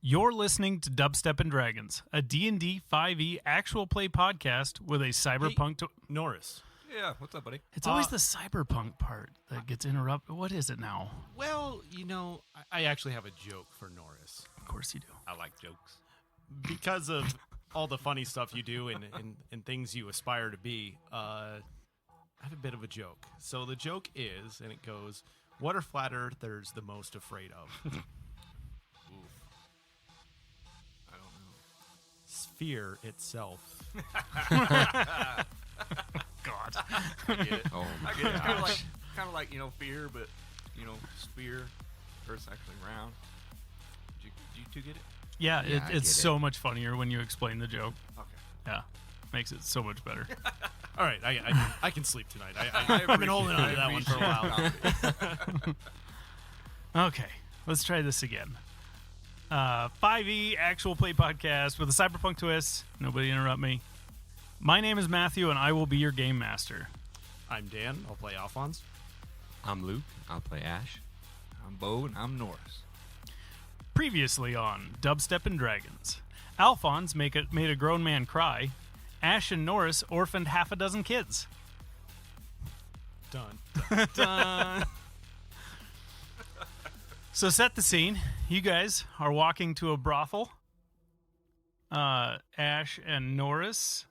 You're listening to Dubstep and Dragons, a D&D 5e actual play podcast with a cyberpunk... Norris. Yeah, what's up, buddy? It's always the cyberpunk part that gets interrupted. What is it now? Well, I actually have a joke for Norris. Of course you do. I like jokes. Because of all the funny stuff you do and things you aspire to be, I have a bit of a joke. So the joke is, and it goes, what are flat earthers the most afraid of? I don't know. Sphere itself. God. I get it. Oh my I get it. gosh. Kind of like, fear, but, sphere. Earth's actually round. Did you two get it? Yeah, Yeah, I it's get so much funnier when you explain the joke. Okay. Yeah, makes it so much better. All right, I can sleep tonight. I've been holding on to that one for a while. Okay, let's try this again. 5e actual play podcast with a cyberpunk twist. Nobody interrupt me. My name is Matthew, and I will be your game master. I'm Dan. I'll play Alphonse. I'm Luke. I'll play Ash. I'm Bo, and I'm Norris. Previously on Dubstep and Dragons, Alphonse made a grown man cry. Ash and Norris orphaned half a dozen kids. Done. Dun. So set the scene. You guys are walking to a brothel. Ash and Norris.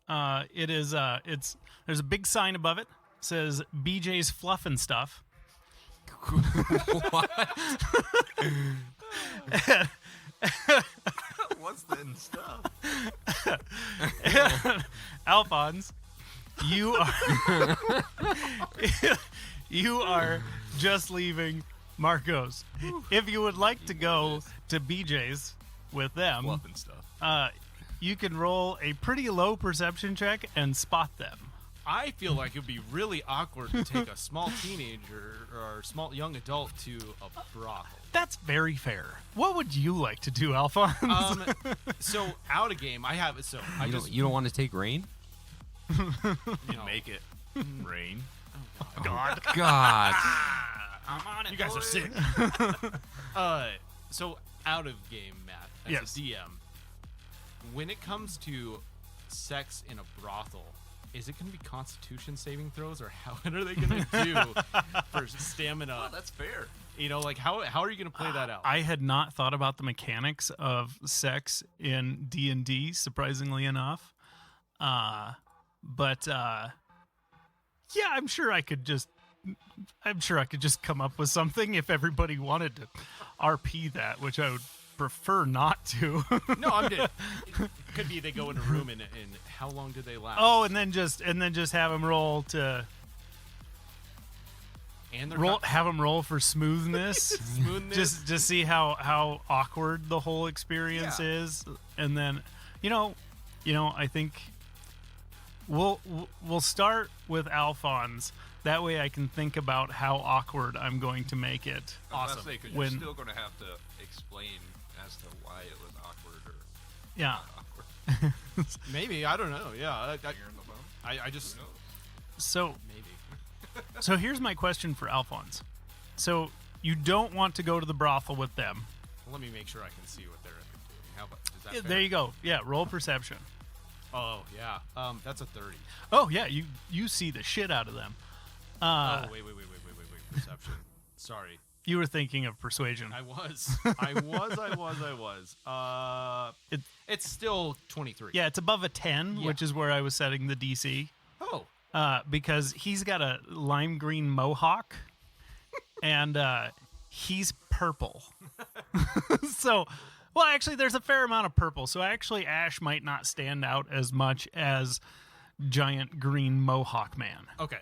There's a big sign above it. It says BJ's Fluff and Stuff. What? What's the stuff? Alphonse, you are just leaving Marco's. If you would like to go to BJ's with them, Fluff and stuff. you can roll a pretty low perception check and spot them. I feel like it would be really awkward to take a small teenager or small young adult to a brothel. That's very fair. What would you like to do, Alphonse? So out of game, I have it. So You don't want to take Rain? Make it rain. God. God. I'm on it. You guys are sick. So out of game, Matt, as Yes. a DM, when it comes to sex in a brothel, is it going to be Constitution saving throws, or how what are they going to do for stamina? Oh, that's fair. How are you going to play that out? I had not thought about the mechanics of sex in D&D, surprisingly enough. But yeah, I'm sure I could just come up with something if everybody wanted to RP that, which I would prefer not to. No, I'm dead. It could be they go in a room and how long do they last? Oh, and then just have them roll to and they're have them roll for smoothness. smoothness. just see how awkward the whole experience is, and then I think we'll start with Alphonse. That way I can think about how awkward I'm going to make it. Awesome. Because When- you're still going to have to explain as to why it was awkward or Yeah. not awkward. Maybe, I don't know. Yeah, You're in the bone. I just Who knows? So maybe. here's my question for Alphonse. So you don't want to go to the brothel with them. Let me make sure I can see what they're doing. How about is that fair? There you go. Yeah, roll perception. Oh yeah, that's a 30. Oh yeah, you see the shit out of them. Oh wait, perception. Sorry, You were thinking of persuasion. I was. It's still 23. Yeah, it's above a 10, Yeah. which is where I was setting the DC. Oh. Because he's got a lime green mohawk, and he's purple. Well, actually, there's a fair amount of purple, so actually Ash might not stand out as much as giant green mohawk man. Okay.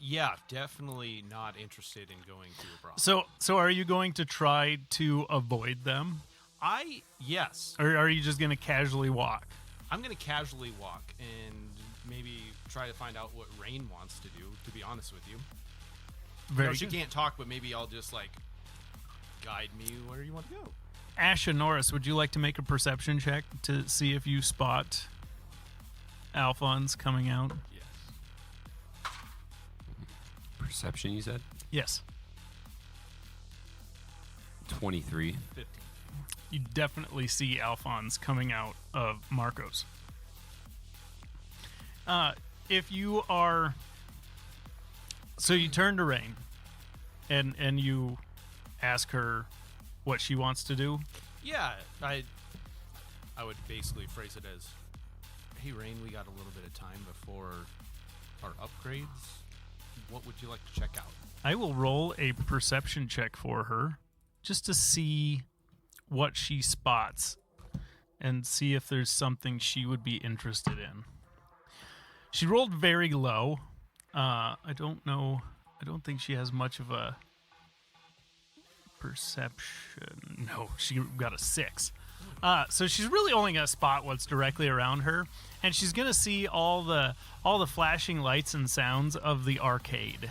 Yeah, definitely not interested in going to a brothel. So are you going to try to avoid them, Yes. or are you just going to casually walk? I'm going to casually walk and maybe try to find out what Rain wants to do, to be honest with you. Very She good. can't talk, but maybe I'll just, guide me where you want to go. Ash and Norris, would you like to make a perception check to see if you spot Alphonse coming out? Yes. Perception, you said? Yes. 23. 15. you definitely see Alphonse coming out of Marco's. If you are, so you turn to Rain, and you ask her what she wants to do. Yeah, I would basically phrase it as, "Hey, Rain, we got a little bit of time before our upgrades. What would you like to check out?" I will roll a perception check for her, just to see what she spots, and see if there's something she would be interested in. She rolled very low. I don't know. I don't think she has much of a perception. No, she got a 6. So she's really only gonna spot what's directly around her, and she's gonna see all the flashing lights and sounds of the arcade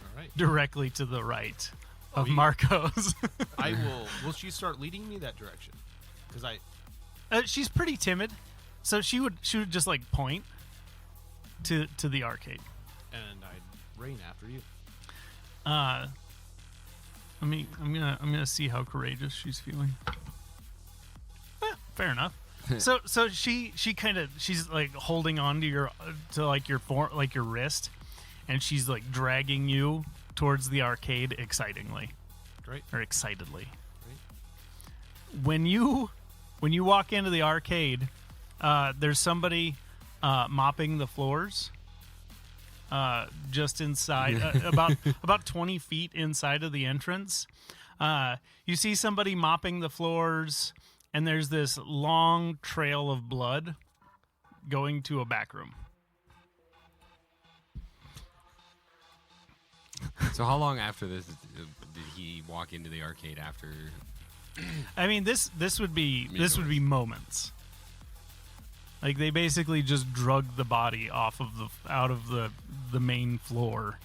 All right. directly to the right of you- Marco's. I will. Will she start leading me that direction? Because She's pretty timid, so she would just like point to the arcade. and I'd Rain after you. I'm gonna see how courageous she's feeling. Fair enough. So she's like holding on to your wrist, and she's like dragging you towards the arcade excitedly. Great. When you walk into the arcade, there's somebody mopping the floors. Just inside, about 20 feet inside of the entrance, you see somebody mopping the floors, and there's this long trail of blood going to a back room. So how long after this did he walk into the arcade after? I mean, this would be moments. Like they basically just drugged the body out of the main floor,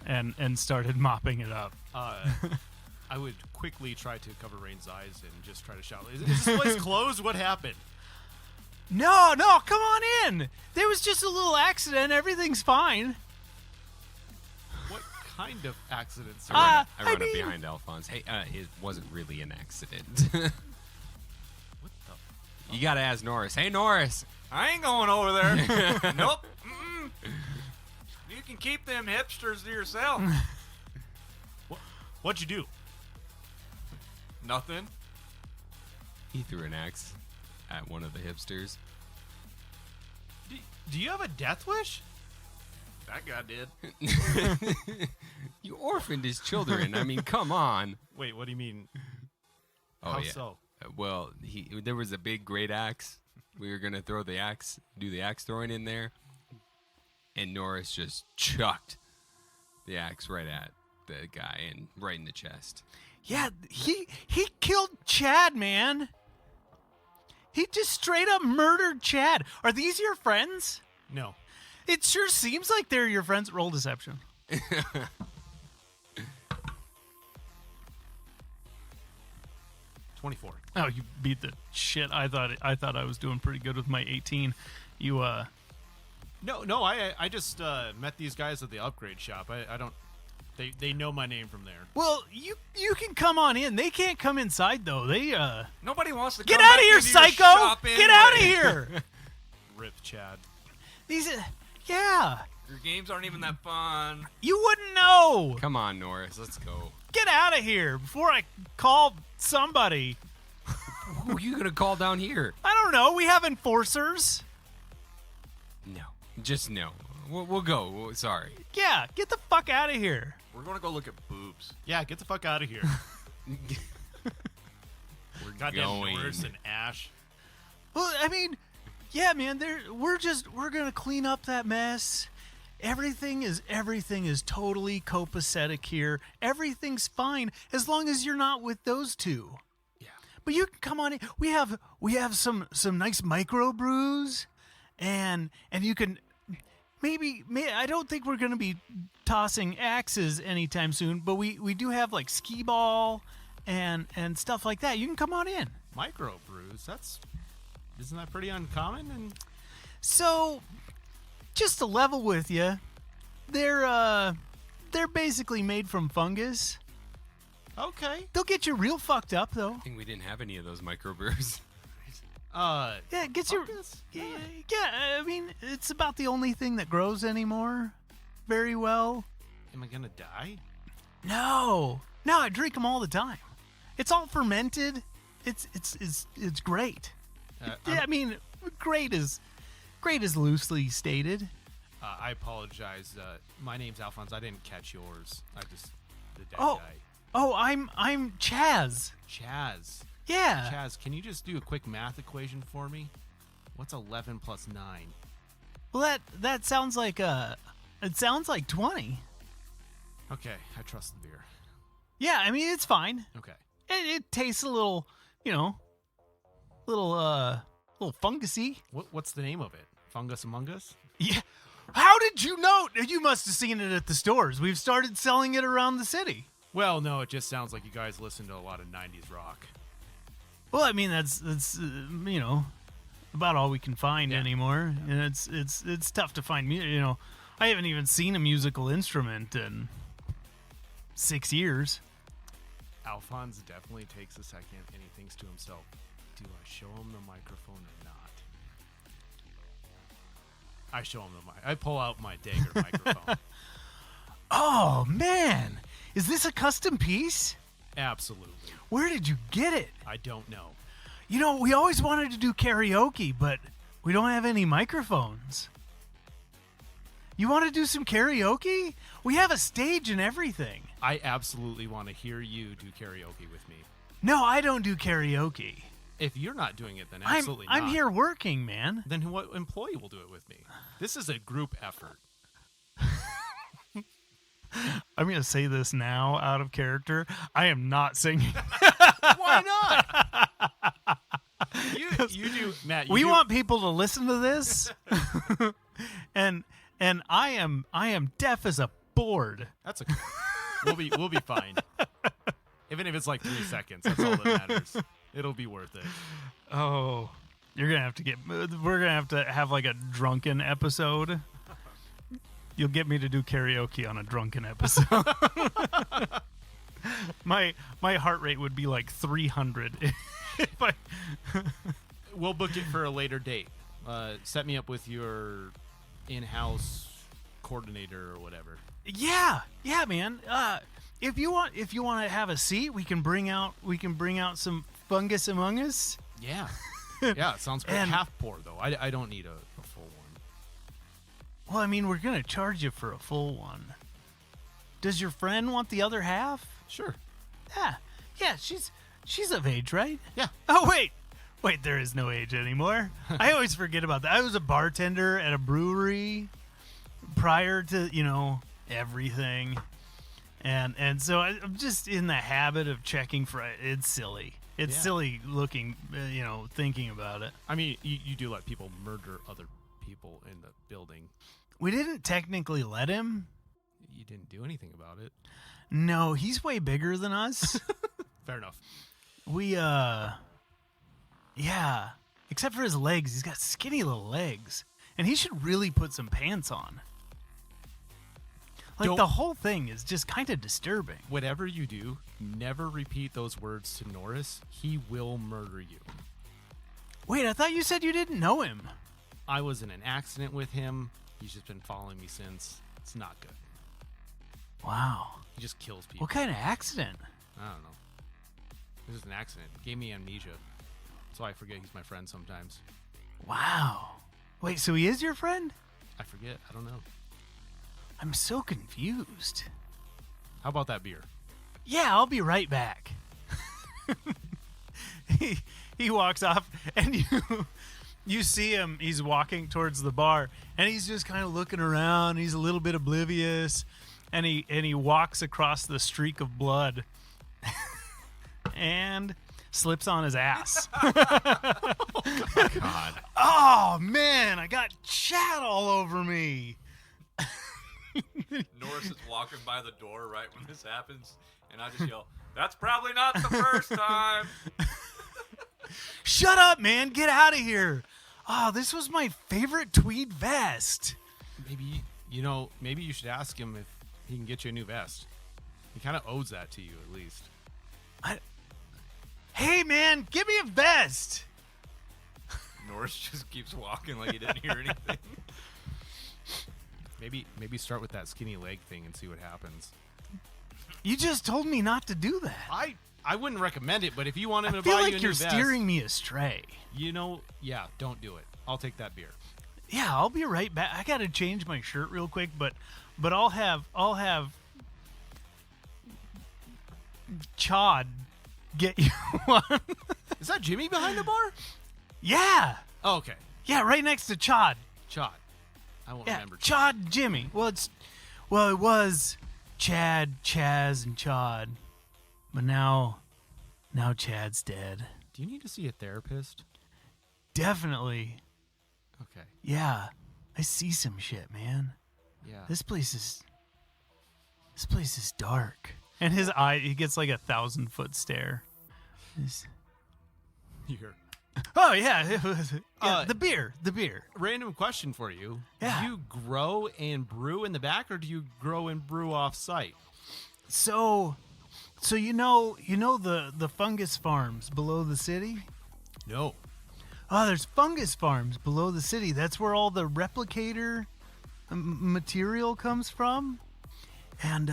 and started mopping it up. I would quickly try to cover Rain's eyes and just try to shout, "Is this place closed? What happened?" No, come on in. There was just a little accident. Everything's fine. What kind of accidents? I run I up mean- behind Alphonse. Hey, it wasn't really an accident. What the? You gotta ask Norris. Hey, Norris. I ain't going over there. Nope. Mm-mm. You can keep them hipsters to yourself. What'd you do? Nothing. He threw an axe at one of the hipsters. Do you have a death wish? That guy did. You orphaned his children. I mean, come on. Wait, what do you mean? Oh How yeah. so? Well, there was a big great axe. We were gonna do the axe throwing in there, and Norris just chucked the axe right at the guy and right in the chest. Yeah, he killed Chad, man. He just straight up murdered Chad. Are these your friends? No. It sure seems like they're your friends. Roll deception. 24. Oh, you beat the shit. I thought I was doing pretty good with my 18. You No, I just met these guys at the upgrade shop. I don't. They know my name from there. well, you can come on in. They can't come inside though. They Nobody wants to get come out back of here, into your psycho! shop Get out of anyway. here. Rip Chad. These yeah. Your games aren't even that fun. You wouldn't know. Come on, Norris, let's go. Get out of here before I call somebody. Who are you gonna call down here? I don't know. We have enforcers. No, just no. We'll go. Sorry. Yeah, get the fuck out of here. We're gonna go look at boobs. Yeah, get the fuck out of here. We're Goddamn going. Norris and Ash. Well, I mean, yeah, man. We're gonna clean up that mess. Everything is totally copacetic here. Everything's fine as long as you're not with those two. Yeah. But you can come on in. We have some nice micro brews, and you can maybe I don't think we're gonna be tossing axes anytime soon, but we do have like skee ball and stuff like that. You can come on in. Micro brews. Isn't that pretty uncommon? And So, just to level with you, they're basically made from fungus, Okay. They'll get you real fucked up though. I think we didn't have any of those microbrews. Yeah, it gets you. Yeah, I mean, it's about the only thing that grows anymore very well. Am I gonna die? No, I drink them all the time. It's all fermented. It's great. Yeah, I mean, great is loosely stated. I apologize. My name's Alphonse. I didn't catch yours. I just the dead Oh. guy. Oh, I'm Chaz. Chaz. Yeah. Chaz, can you just do a quick math equation for me? What's 11 plus 9? Well, that sounds like it sounds like 20. Okay, I trust the beer. Yeah, I mean it's fine. Okay. It tastes a little, little fungusy. What's the name of it? Fungus Among Us? Yeah. How did you know? You must have seen it at the stores. We've started selling it around the city. Well, no, it just sounds like you guys listen to a lot of 90s rock. Well, I mean that's about all we can find Yeah. anymore, and it's tough to find. I haven't even seen a musical instrument in 6 years. Alphonse definitely takes a second and he thinks to himself, do I show him the microphone or not? I show him I pull out my Dagger microphone. Oh man, is this a custom piece? Absolutely. Where did you get it? I don't know. We always wanted to do karaoke, but we don't have any microphones. You want to do some karaoke? We have a stage and everything. I absolutely want to hear you do karaoke with me. No, I don't do karaoke. If you're not doing it, then absolutely I'm not. here working, man. Then what employee will do it with me? This is a group effort. I'm going to say this now out of character. I am not singing. Why not? You do, Matt. We want people to listen to this. and I am deaf as a board. That's okay. We'll be fine. Even if it's like 3 seconds, that's all that matters. It'll be worth it. Oh, we're going to have like a drunken episode. You'll get me to do karaoke on a drunken episode. My heart rate would be like 300 if I We'll book it for a later date. Set me up with your in-house coordinator or whatever. Yeah, man. If you want to have a seat, we can bring out some fungus among us. Yeah. Yeah, it sounds great. And- Half pour, though. I don't need a full one. Well, I mean, we're going to charge you for a full one. Does your friend want the other half? Sure. Yeah, she's of age, right? Yeah. Oh, wait, there is no age anymore. I always forget about that. I was a bartender at a brewery prior to, everything. And so I'm just in the habit of checking for it's silly. It's Yeah. silly looking, thinking about it. I mean, you do let people murder other people in the building. We didn't technically let him. You didn't do anything about it. No, he's way bigger than us. Fair enough. We, yeah. Except for his legs. He's got skinny little legs. And he should really put some pants on. Like, Don't- the whole thing is just kind of disturbing. Whatever you do, never repeat those words to Norris. He will murder you. Wait, I thought you said you didn't know him. I was in an accident with him. He's just been following me since. It's not good. Wow. He just kills people. What kind of accident? I don't know. It was an accident. Gave me amnesia. That's why I forget he's my friend sometimes. Wow. Wait, so he is your friend? I forget. I don't know. I'm so confused. How about that beer? Yeah, I'll be right back. he walks off, and you see him. He's walking towards the bar, and he's just kind of looking around. He's a little bit oblivious, and he walks across the streak of blood, and slips on his ass. God. Oh man, I got chat all over me. Norris is walking by the door right when this happens, and I just yell, "That's probably not the first time." Shut up, man. Get out of here. Oh, this was my favorite tweed vest. Maybe you should ask him if he can get you a new vest. He kind of owes that to you, at least. Hey, man, give me a vest. Norris just keeps walking like he didn't hear anything. Maybe start with that skinny leg thing and see what happens. You just told me not to do that. I wouldn't recommend it, but if you want him I to feel buy you like a new you're vest, steering me astray. Yeah, don't do it. I'll take that beer. Yeah, I'll be right back. I gotta change my shirt real quick, but I'll have Chad get you one. Is that Jimmy behind the bar? Yeah, Oh, okay. yeah, right next to Chad. Chad. I won't Yeah, remember. Chad Jimmy. It was Chad, Chaz, and Chad, but now Chad's dead. Do you need to see a therapist? Definitely. Okay. Yeah, I see some shit, man. Yeah. This place is dark. And his eye, he gets like 1,000-foot stare. Here. Oh yeah, it was, Uh, the beer. Random question for you. Yeah. Do you grow and brew in the back, or do you grow and brew off site? So you know the fungus farms below the city? No. Oh, there's fungus farms below the city. That's where all the replicator material comes from. And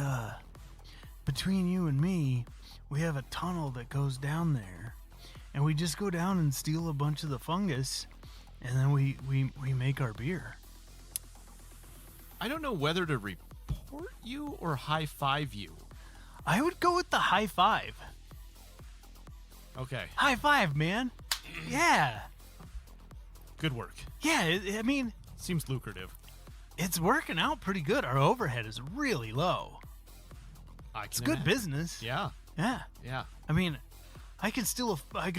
between you and me, we have a tunnel that goes down there. And we just go down and steal a bunch of the fungus, and then we make our beer. I don't know whether to report you or high five you. I would go with the high five. Okay. High five, man. Yeah. Good work. Yeah, I mean, Seems lucrative. it's working out pretty good. Our overhead is really low. It's good business. Yeah. Yeah. Yeah. I mean, I can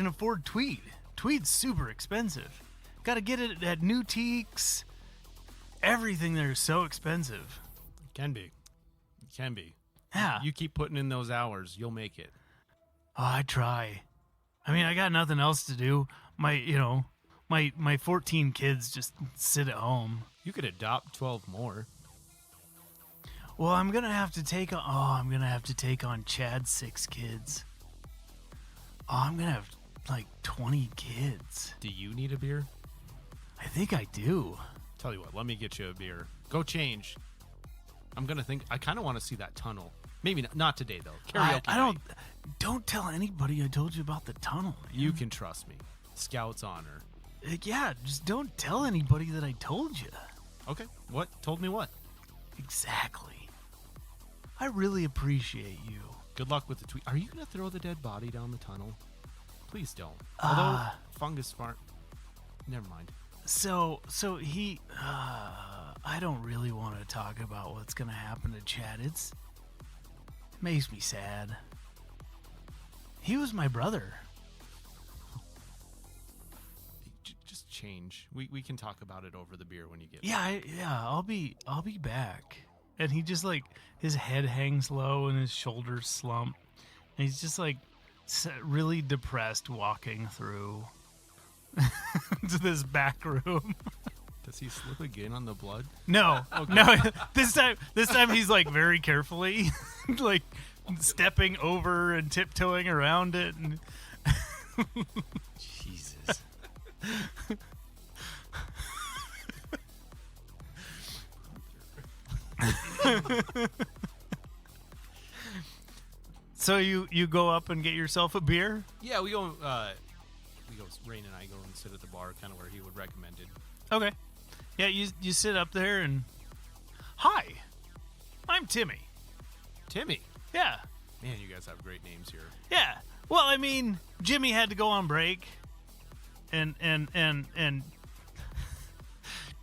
afford tweed. Tweed's super expensive. Got to get it at New Teaks. Everything there is so expensive. Can be. Can be. Yeah. You keep putting in those hours, you'll make it. Oh, I try. I mean, I got nothing else to do. My 14 kids just sit at home. You could adopt 12 more. Well, I'm gonna have to take on Chad's 6 kids. Oh, I'm gonna have like 20 kids. Do you need a beer? I think I do. Tell you what, let me get you a beer. Go change. I kind of want to see that tunnel. Maybe not today though. Karaoke. I night. don't tell anybody I told you about the tunnel. Man. You can trust me. Scout's honor. Yeah, just don't tell anybody that I told you. Okay. What? Told me what? Exactly. I really appreciate you. Good luck with the tweet. Are you going to throw the dead body down the tunnel? Please don't. Although fungus farm. Never mind. So he. I don't really want to talk about what's gonna happen to Chad. It makes me sad. He was my brother. Just change. We can talk about it over the beer when you get. Yeah, I'll be back. And he just like his head hangs low and his shoulders slump. And he's just like really depressed walking through to this back room. Does he slip again on the blood? No, no. This time he's like very carefully, like stepping over and tiptoeing around it. And Jesus. So you go up and get yourself a beer? Yeah, we go. Rain and I go and sit at the bar, kind of where he would recommend it. Okay. Yeah, you sit up there and hi, I'm Timmy. Timmy. Yeah, Man, you guys have great names here. yeah. Well, I mean, Jimmy had to go on break, and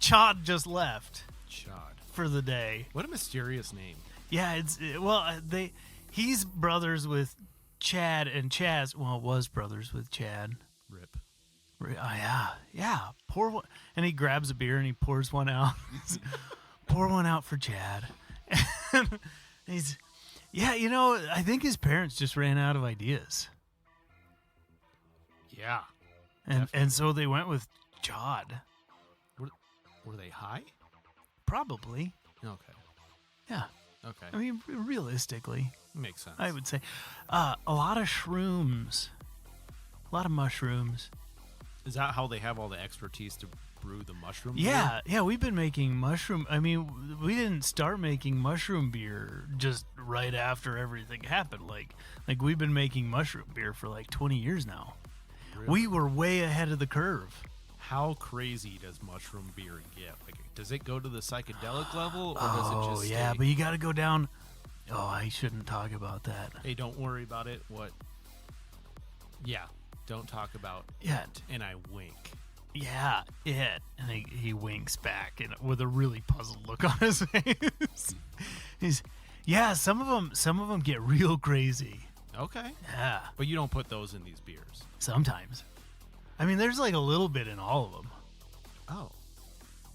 Chad just left Chad. for the day. What a mysterious name. Yeah, he's brothers with Chad and Chaz. Well, was brothers with Chad. Rip. Yeah. Pour one, and he grabs a beer and he pours one out. Pour one out for Chad. And I think his parents just ran out of ideas, Yeah. and so they went with Chad. Were they high? Probably. Okay. Yeah. Okay. I mean, realistically, Makes sense. I would say a lot of shrooms. A lot of mushrooms. Is that how they have all the expertise to brew the mushroom Yeah, yeah, we've been making mushroom. I mean, we didn't start making mushroom beer just right after everything happened. Like we've been making mushroom beer for like 20 years now. Really? We were way ahead of the curve. How crazy does mushroom beer get? Like, does it go to the psychedelic level, or does it just yeah, stay? but you got to go down. Oh, I shouldn't talk about that. Hey, don't worry about it. What? Yeah, don't talk about Yeah. it. And I wink. Yeah, it. And he winks back and with a really puzzled look on his face. Yeah, some of them get real crazy. Okay. Yeah, But you don't put those in these beers. sometimes. I mean, there's like a little bit in all of them. Oh,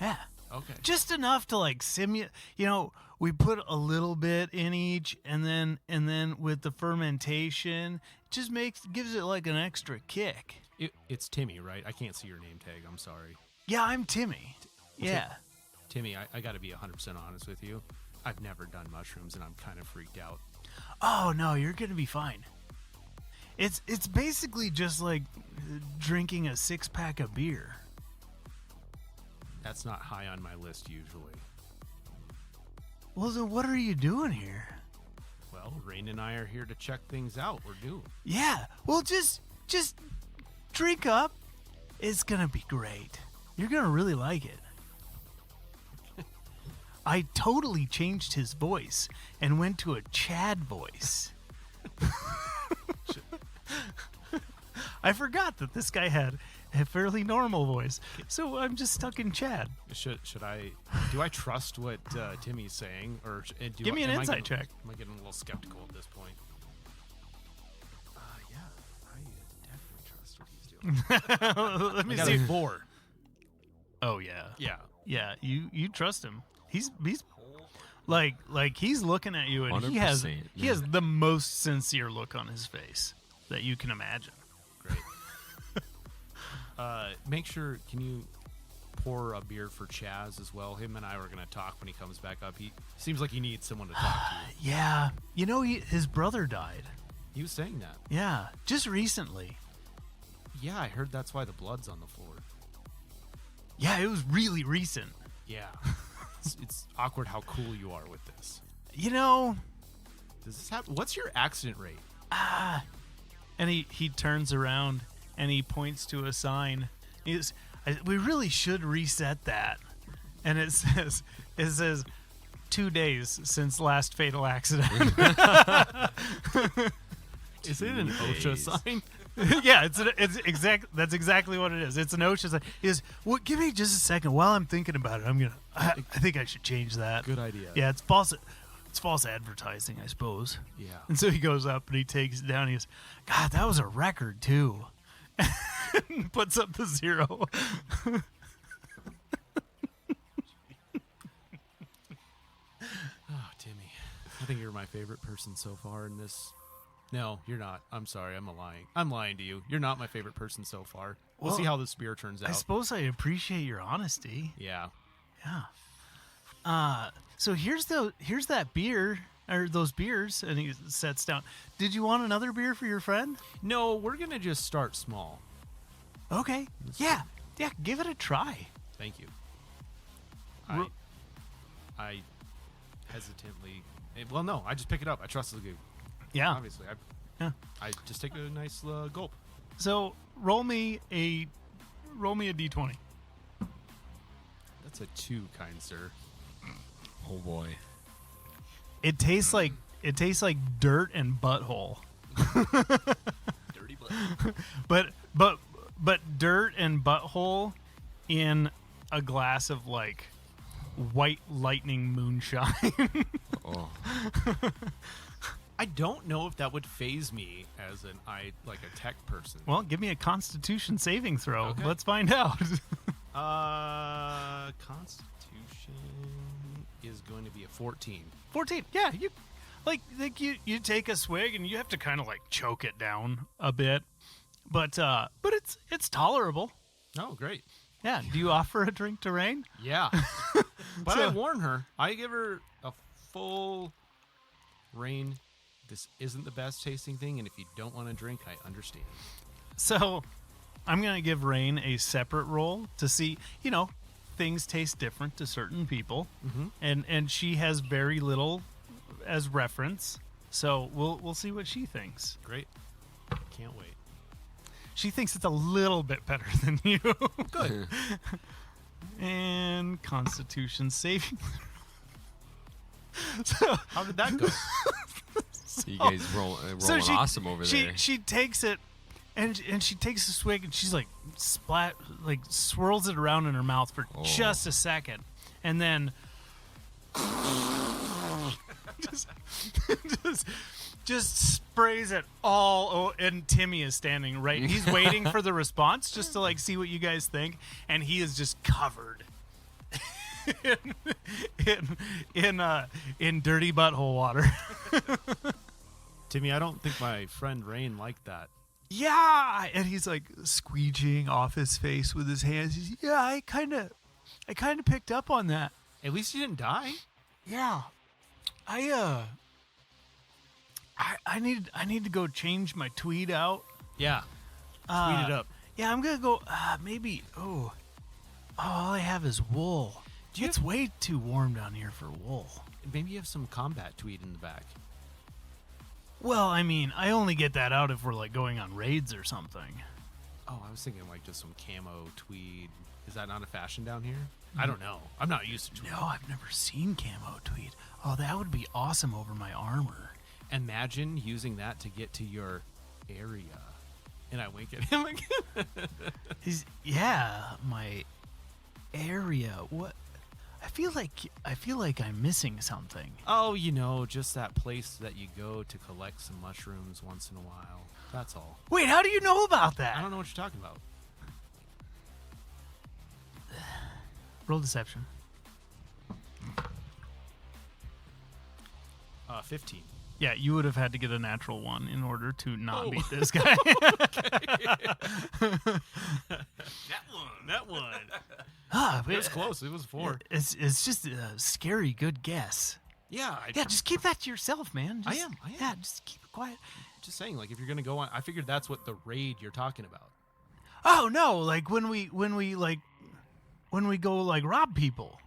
Yeah. okay. Just enough to like simulate. You know, we put a little bit in each, and then with the fermentation, it just gives it like an extra kick. It's Timmy, right? I can't see your name tag. I'm sorry. Yeah, I'm Timmy. Yeah. Timmy, I got to be 100% honest with you. I've never done mushrooms, and I'm kind of freaked out. Oh no, you're gonna be fine. It's basically just like drinking a 6-pack of beer. That's not high on my list usually. Well, then what are you doing here? Well, Rain and I are here to check things out. We're new. Yeah. Well, just drink up. It's gonna be great. You're gonna really like it. I totally changed his voice and went to a Chad voice. I forgot that this guy had a fairly normal voice, so I'm just stuck in Chad. Should I? Do I trust what Timmy's saying, or Give me an insight check. Am I getting a little skeptical at this point? Yeah, I definitely trust what he's doing. Let me I got see. a 4. Oh yeah, Yeah. yeah. You trust him. He's like he's looking at you, and he has 100%, the most sincere look on his face that you can imagine. Great. Make sure, can you pour a beer for Chaz as well? Him and I were going to talk when he comes back up. He seems like he needs someone to talk to. Yeah, you know his brother died. He was saying that. Yeah, just recently. Yeah, I heard that's why the blood's on the floor. Yeah, it was really recent. Yeah. It's awkward how cool you are with this. You know, Does this happen? What's your accident rate? and he turns around and he points to a sign. We really should reset that. And it says 2 days since last fatal accident. Is it an OSHA sign? Yeah, that's exactly what it is. It's an OSHA sign. Well, give me just a second while I'm thinking about it. I think I should change that. Good idea. Yeah, it's false advertising, I suppose. Yeah. And so he goes up and he takes it down. He goes, God, that was a record too. Puts up the 0. Oh, Timmy. I think you're my favorite person so far in this. No, you're not. I'm sorry. I'm lying. I'm lying to you. You're not my favorite person so far. We'll Well, see how this beer turns out. I suppose I appreciate your honesty. Yeah. Yeah. So here's that beer or those beers, and he sets down. Did you want another beer for your friend? No, we're going to just start small. Okay. Yeah. Give it a try. Thank you. Ro- I hesitantly. Well, no, I just pick it up. I trust the goo. Yeah. Obviously. Yeah. I just take a nice gulp. So roll me a d20. That's a 2, kind sir. Oh boy. It tastes like dirt and butthole. Dirty blood. But dirt and butthole in a glass of like white lightning moonshine. Oh. I don't know if that would phase me as a tech person. Well, give me a Constitution saving throw. Okay. Let's find out. Constitution is going to be a 14. 14. Yeah, you take a swig and you have to kind of like choke it down a bit, but it's tolerable. Oh, great. Yeah. Do you offer a drink to Rain? Yeah. But So- I warn her. I give her a full Rain. This isn't the best tasting thing, and if you don't want to drink, I understand. So I'm going to give Rain a separate roll to see, things taste different to certain people. And she has very little as reference. So we'll see what she thinks. Great. Can't wait. She thinks it's a little bit better than you. Good. And Constitution saving. So, How did that go? You guys rolling awesome over there. She takes it, and she takes a swig, and she's like swirls it around in her mouth for just a second, and then just sprays it all. And Timmy is standing right. He's waiting for the response just to see what you guys think, and he is just covered in dirty butthole water. Timmy, I don't think my friend Rain liked that. Yeah, and he's like squeegeeing off his face with his hands. He's, yeah, I kind of picked up on that. At least you didn't die. Yeah, I need to go change my tweed out. Yeah. Tweet it up. Yeah, I'm gonna go. Maybe. Oh, all I have is wool. It's way too warm down here for wool. Maybe you have some combat tweed in the back. Well, I mean, I only get that out if we're going on raids or something. Oh, I was thinking just some camo tweed. Is that not a fashion down here? I don't know. I'm not used to tweed. No, I've never seen camo tweed. Oh, that would be awesome over my armor. Imagine using that to get to your area. And I wink at him again. My area. What? I feel like I'm missing something. Oh, just that place that you go to collect some mushrooms once in a while. That's all. Wait, how do you know about that? I don't know what you're talking about. Roll deception. 15. Yeah, you would have had to get a natural 1 in order to not beat this guy. That one. It was close. It was 4. It's just a scary good guess. Yeah. Just keep that to yourself, man. I am. Yeah, just keep it quiet. Just saying, if you're gonna go on, I figured that's what the raid you're talking about. Oh no! When we go rob people.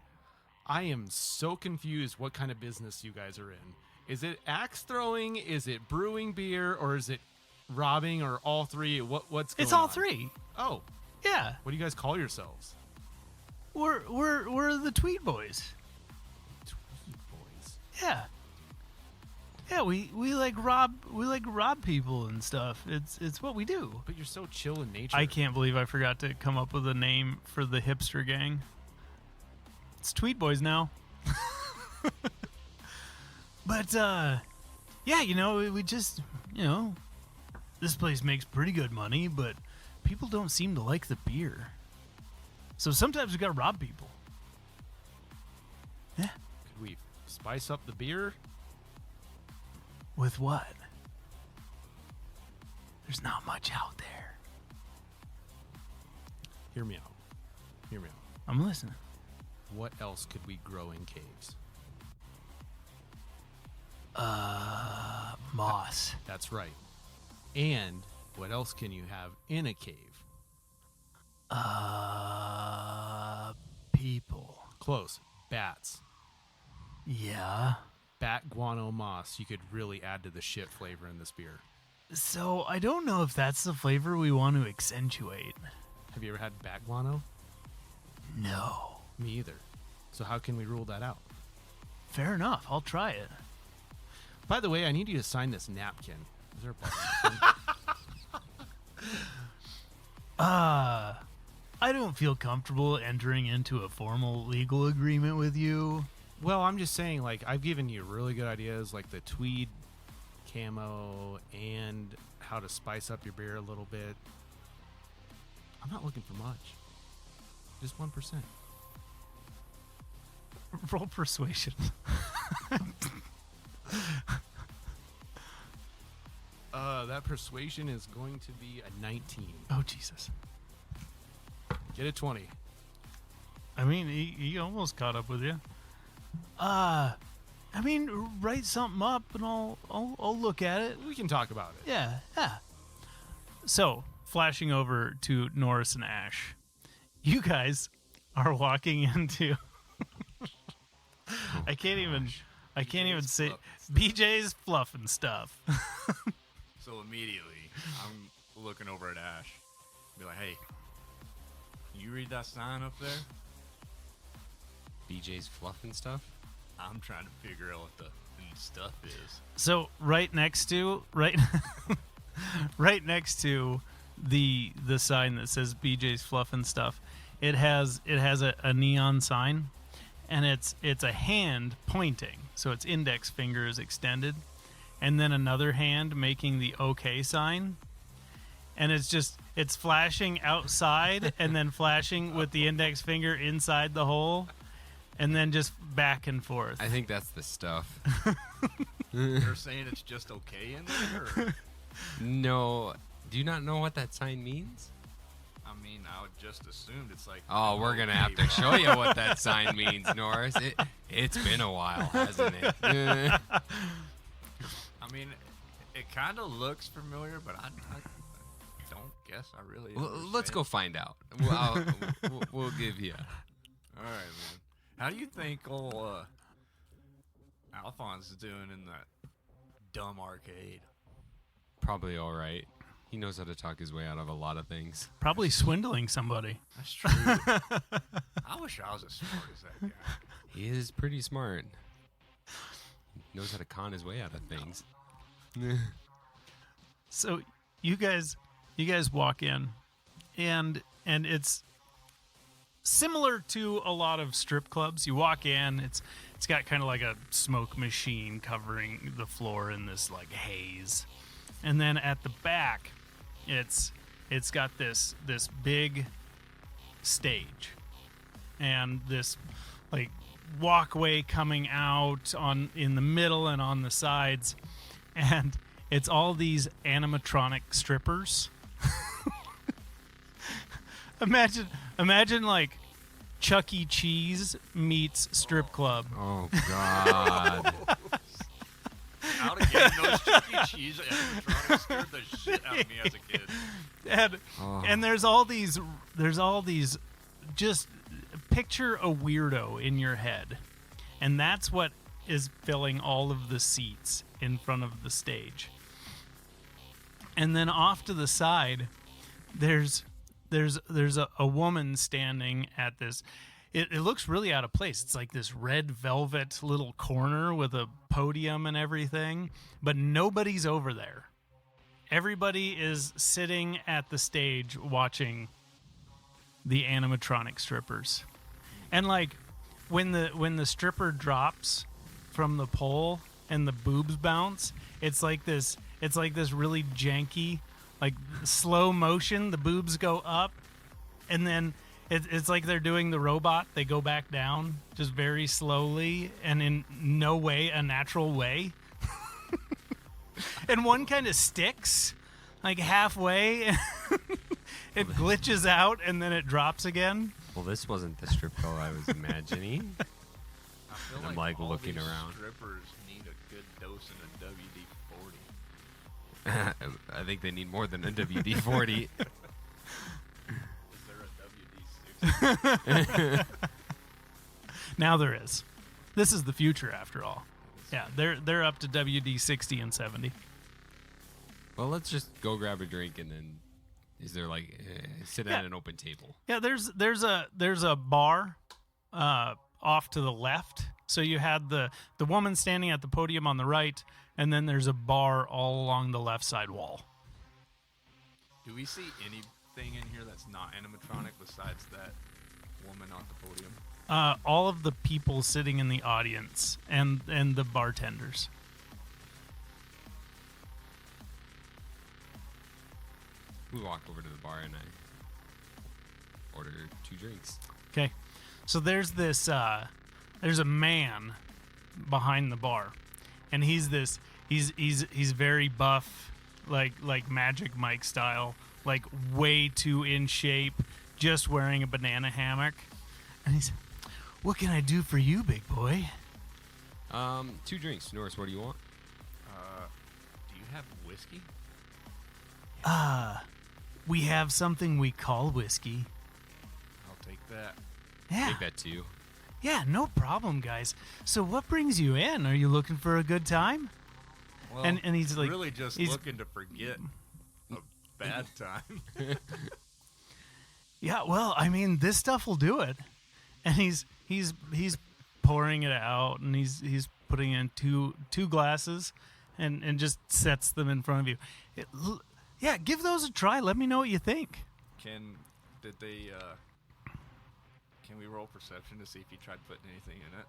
I am so confused. What kind of business you guys are in? Is it axe throwing? Is it brewing beer? Or is it robbing? Or all three? What's going on? It's all three. Oh, yeah. What do you guys call yourselves? We're the Tweed Boys. Tweed Boys. Yeah. Yeah, we rob people and stuff. It's what we do. But you're so chill in nature. I can't believe I forgot to come up with a name for the hipster gang. It's Tweed Boys now. But yeah, we just, this place makes pretty good money, but people don't seem to like the beer. So sometimes we gotta rob people. Yeah. Could we spice up the beer? With what? There's not much out there. Hear me out. I'm listening. What else could we grow in caves? Moss. That's right. And what else can you have in a cave? People. Close. Bats. Yeah. Bat guano moss. You could really add to the shit flavor in this beer. So I don't know if that's the flavor we want to accentuate. Have you ever had bat guano? No. Me either. So how can we rule that out? Fair enough. I'll try it. By the way, I need you to sign this napkin. Is there a button? I don't feel comfortable entering into a formal legal agreement with you. Well, I'm just saying, I've given you really good ideas, like the tweed camo and how to spice up your beer a little bit. I'm not looking for much. Just 1%. Roll persuasion. That persuasion is going to be a 19. Oh, Jesus. Get a 20. I mean, he almost caught up with you. Write something up and I'll look at it. We can talk about it. Yeah. So, flashing over to Norris and Ash. You guys are walking into. I can't even say BJ's fluff and stuff. So immediately, I'm looking over at Ash. Be like, hey, can you read that sign up there? BJ's fluff and stuff. I'm trying to figure out what the stuff is. So right next to right next to the sign that says BJ's fluff and stuff, it has a neon sign, and it's a hand pointing. So its index finger is extended, and then another hand making the OK sign. And it's flashing outside and then flashing with the index finger inside the hole, and then just back and forth. I think that's the stuff. You're saying it's just okay in there? Or? No. Do you not know what that sign means? I mean, I would just assumed it's like... Oh, we're going to have to show you what that sign means, Norris. It's been a while, hasn't it? I mean, it kind of looks familiar, but I don't guess I really Well, understand. let's go find out. We'll give you. All right, man. How do you think old Alphonse is doing in that dumb arcade? Probably all right. He knows how to talk his way out of a lot of things. Probably swindling somebody. That's true. I wish I was as smart as that guy. He is pretty smart. Knows how to con his way out of things. So you guys walk in, and it's similar to a lot of strip clubs. You walk in, it's got kind of like a smoke machine covering the floor in this like haze, and then at the back, it's got this big stage, and this like walkway coming out in the middle and on the sides, and it's all these animatronic strippers. Imagine like Chuck E. Cheese meets strip club. Oh, God. Out again, those Chuck E. Cheese animatronics scared the shit out of me as a kid. And there's all these just picture a weirdo in your head, and that's what is filling all of the seats in front of the stage. And then off to the side, there's a woman standing at this. It looks really out of place. It's like this red velvet little corner with a podium and everything, but nobody's over there. Everybody is sitting at the stage watching the animatronic strippers. And like when the stripper drops from the pole and the boobs bounce, it's like this really janky, like slow motion. The boobs go up, and then it's like they're doing the robot. They go back down just very slowly and in no way a natural way. And one kind of sticks like halfway. It glitches out and then it drops again. Well, this wasn't the strip club I was imagining. I feel I'm like all looking these around. Strippers need a good dose in a WD-40. I think they need more than a WD-40. Is there a WD-60? Now there is. This is the future after all. Yeah, they're up to WD-60 and 70. Well, let's just go grab a drink and then. Is there like sit at an open table? Yeah, there's a bar off to the left. So you had the woman standing at the podium on the right, and then there's a bar all along the left side wall. Do we see anything in here that's not animatronic besides that woman on the podium? All of the people sitting in the audience and the bartenders. We walk over to the bar and I order 2 drinks. Okay, so there's this there's a man behind the bar, and he's very buff, like Magic Mike style, like way too in shape, just wearing a banana hammock, and he's, "What can I do for you, big boy?" 2 drinks. Norris, what do you want? Do you have whiskey? We have something we call whiskey. I'll take that. Yeah. Take that too. Yeah, no problem, guys. So what brings you in? Are you looking for a good time? Well, And he's like, really just he's- looking to forget a bad time. Yeah, well, I mean, this stuff will do it. And he's pouring it out, and he's putting in two glasses, and just sets them in front of you. Yeah, give those a try. Let me know what you think. Can we roll perception to see if he tried putting anything in it?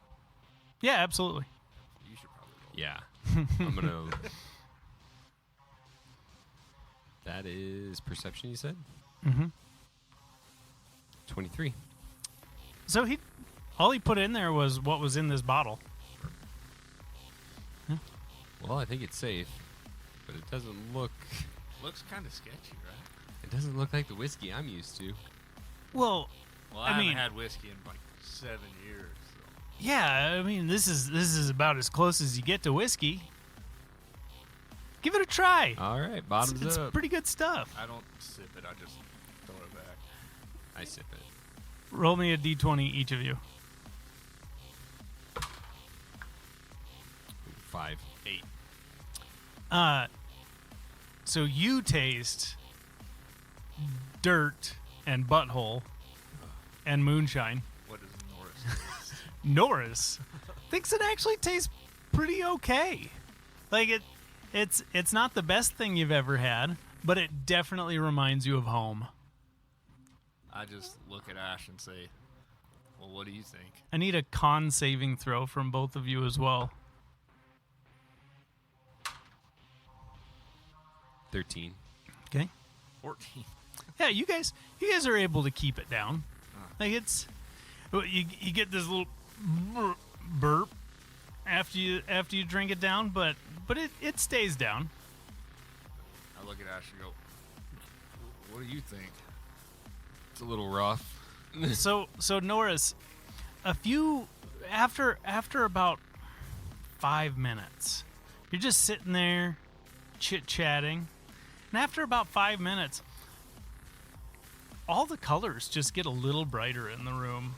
Yeah, absolutely. You should probably roll. Yeah. I'm gonna. That is perception. You said. Mm-hmm. 23. So all he put in there was what was in this bottle. Well, I think it's safe, but it doesn't look. Looks kind of sketchy, right? It doesn't look like the whiskey I'm used to. Well, Well, I I, mean- haven't had whiskey in like 7 years. So. yeah, I mean, this is about as close as you get to whiskey. Give it a try. All right, bottoms It's up. pretty good stuff. I don't sip it. I just throw it back. I sip it. Roll me a d20, each of you. 5. 8. So you taste dirt and butthole and moonshine. What does Norris taste? Norris thinks it actually tastes pretty okay. Like it's not the best thing you've ever had, but it definitely reminds you of home. I just look at Ash and say, well, what do you think? I need a con saving throw from both of you as well. 13. Okay. 14. Yeah, you guys are able to keep it down. Like it's you get this little burp after you drink it down, but it stays down. I look at Ash and go, what do you think? It's a little rough. So Norris, after about 5 minutes, you're just sitting there chit-chatting, and after about 5 minutes, all the colors just get a little brighter in the room.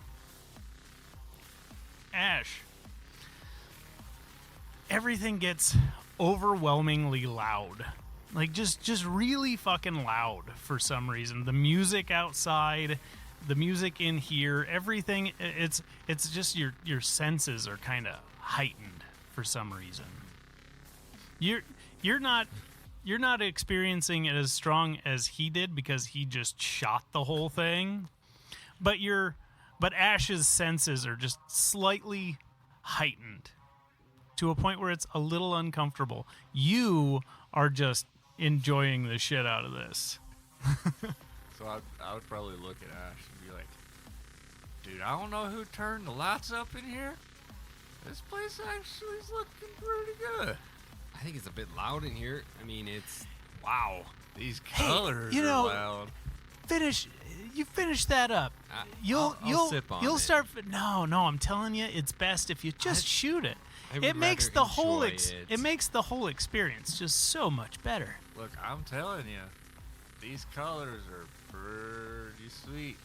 Ash, everything gets overwhelmingly loud. Like just really fucking loud for some reason. The music outside, the music in here, everything, it's just your senses are kind of heightened for some reason. You're not experiencing it as strong as he did because he just shot the whole thing. But Ash's senses are just slightly heightened to a point where it's a little uncomfortable. You are just enjoying the shit out of this. So I would probably look at Ash and be like, dude, I don't know who turned the lights up in here. This place actually is looking pretty good. I think it's a bit loud in here. I mean, it's Wow. These colors you know- are loud. Finish that up. I'll sip on you'll it. start. No, I'm telling you, it's best if you just shoot it. I would It makes rather the whole enjoy it. it makes the whole experience just so much better. Look, I'm telling you, these colors are pretty sweet.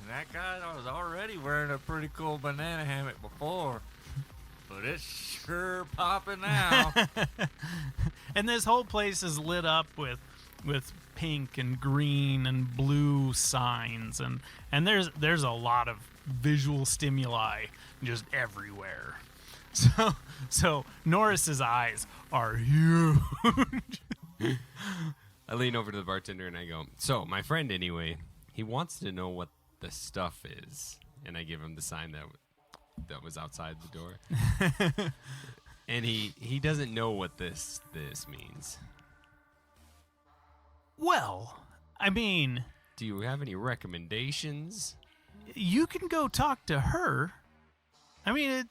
And that guy was already wearing a pretty cool banana hammock before. But it's sure popping now. And this whole place is lit up with pink and green and blue signs, and there's a lot of visual stimuli just everywhere. So Norris's eyes are huge. I lean over to the bartender and I go, so my friend anyway, he wants to know what the stuff is. And I give him the sign that was outside the door. And he doesn't know what this means. Well, I mean, Do you have any recommendations? you can go talk to her. I mean,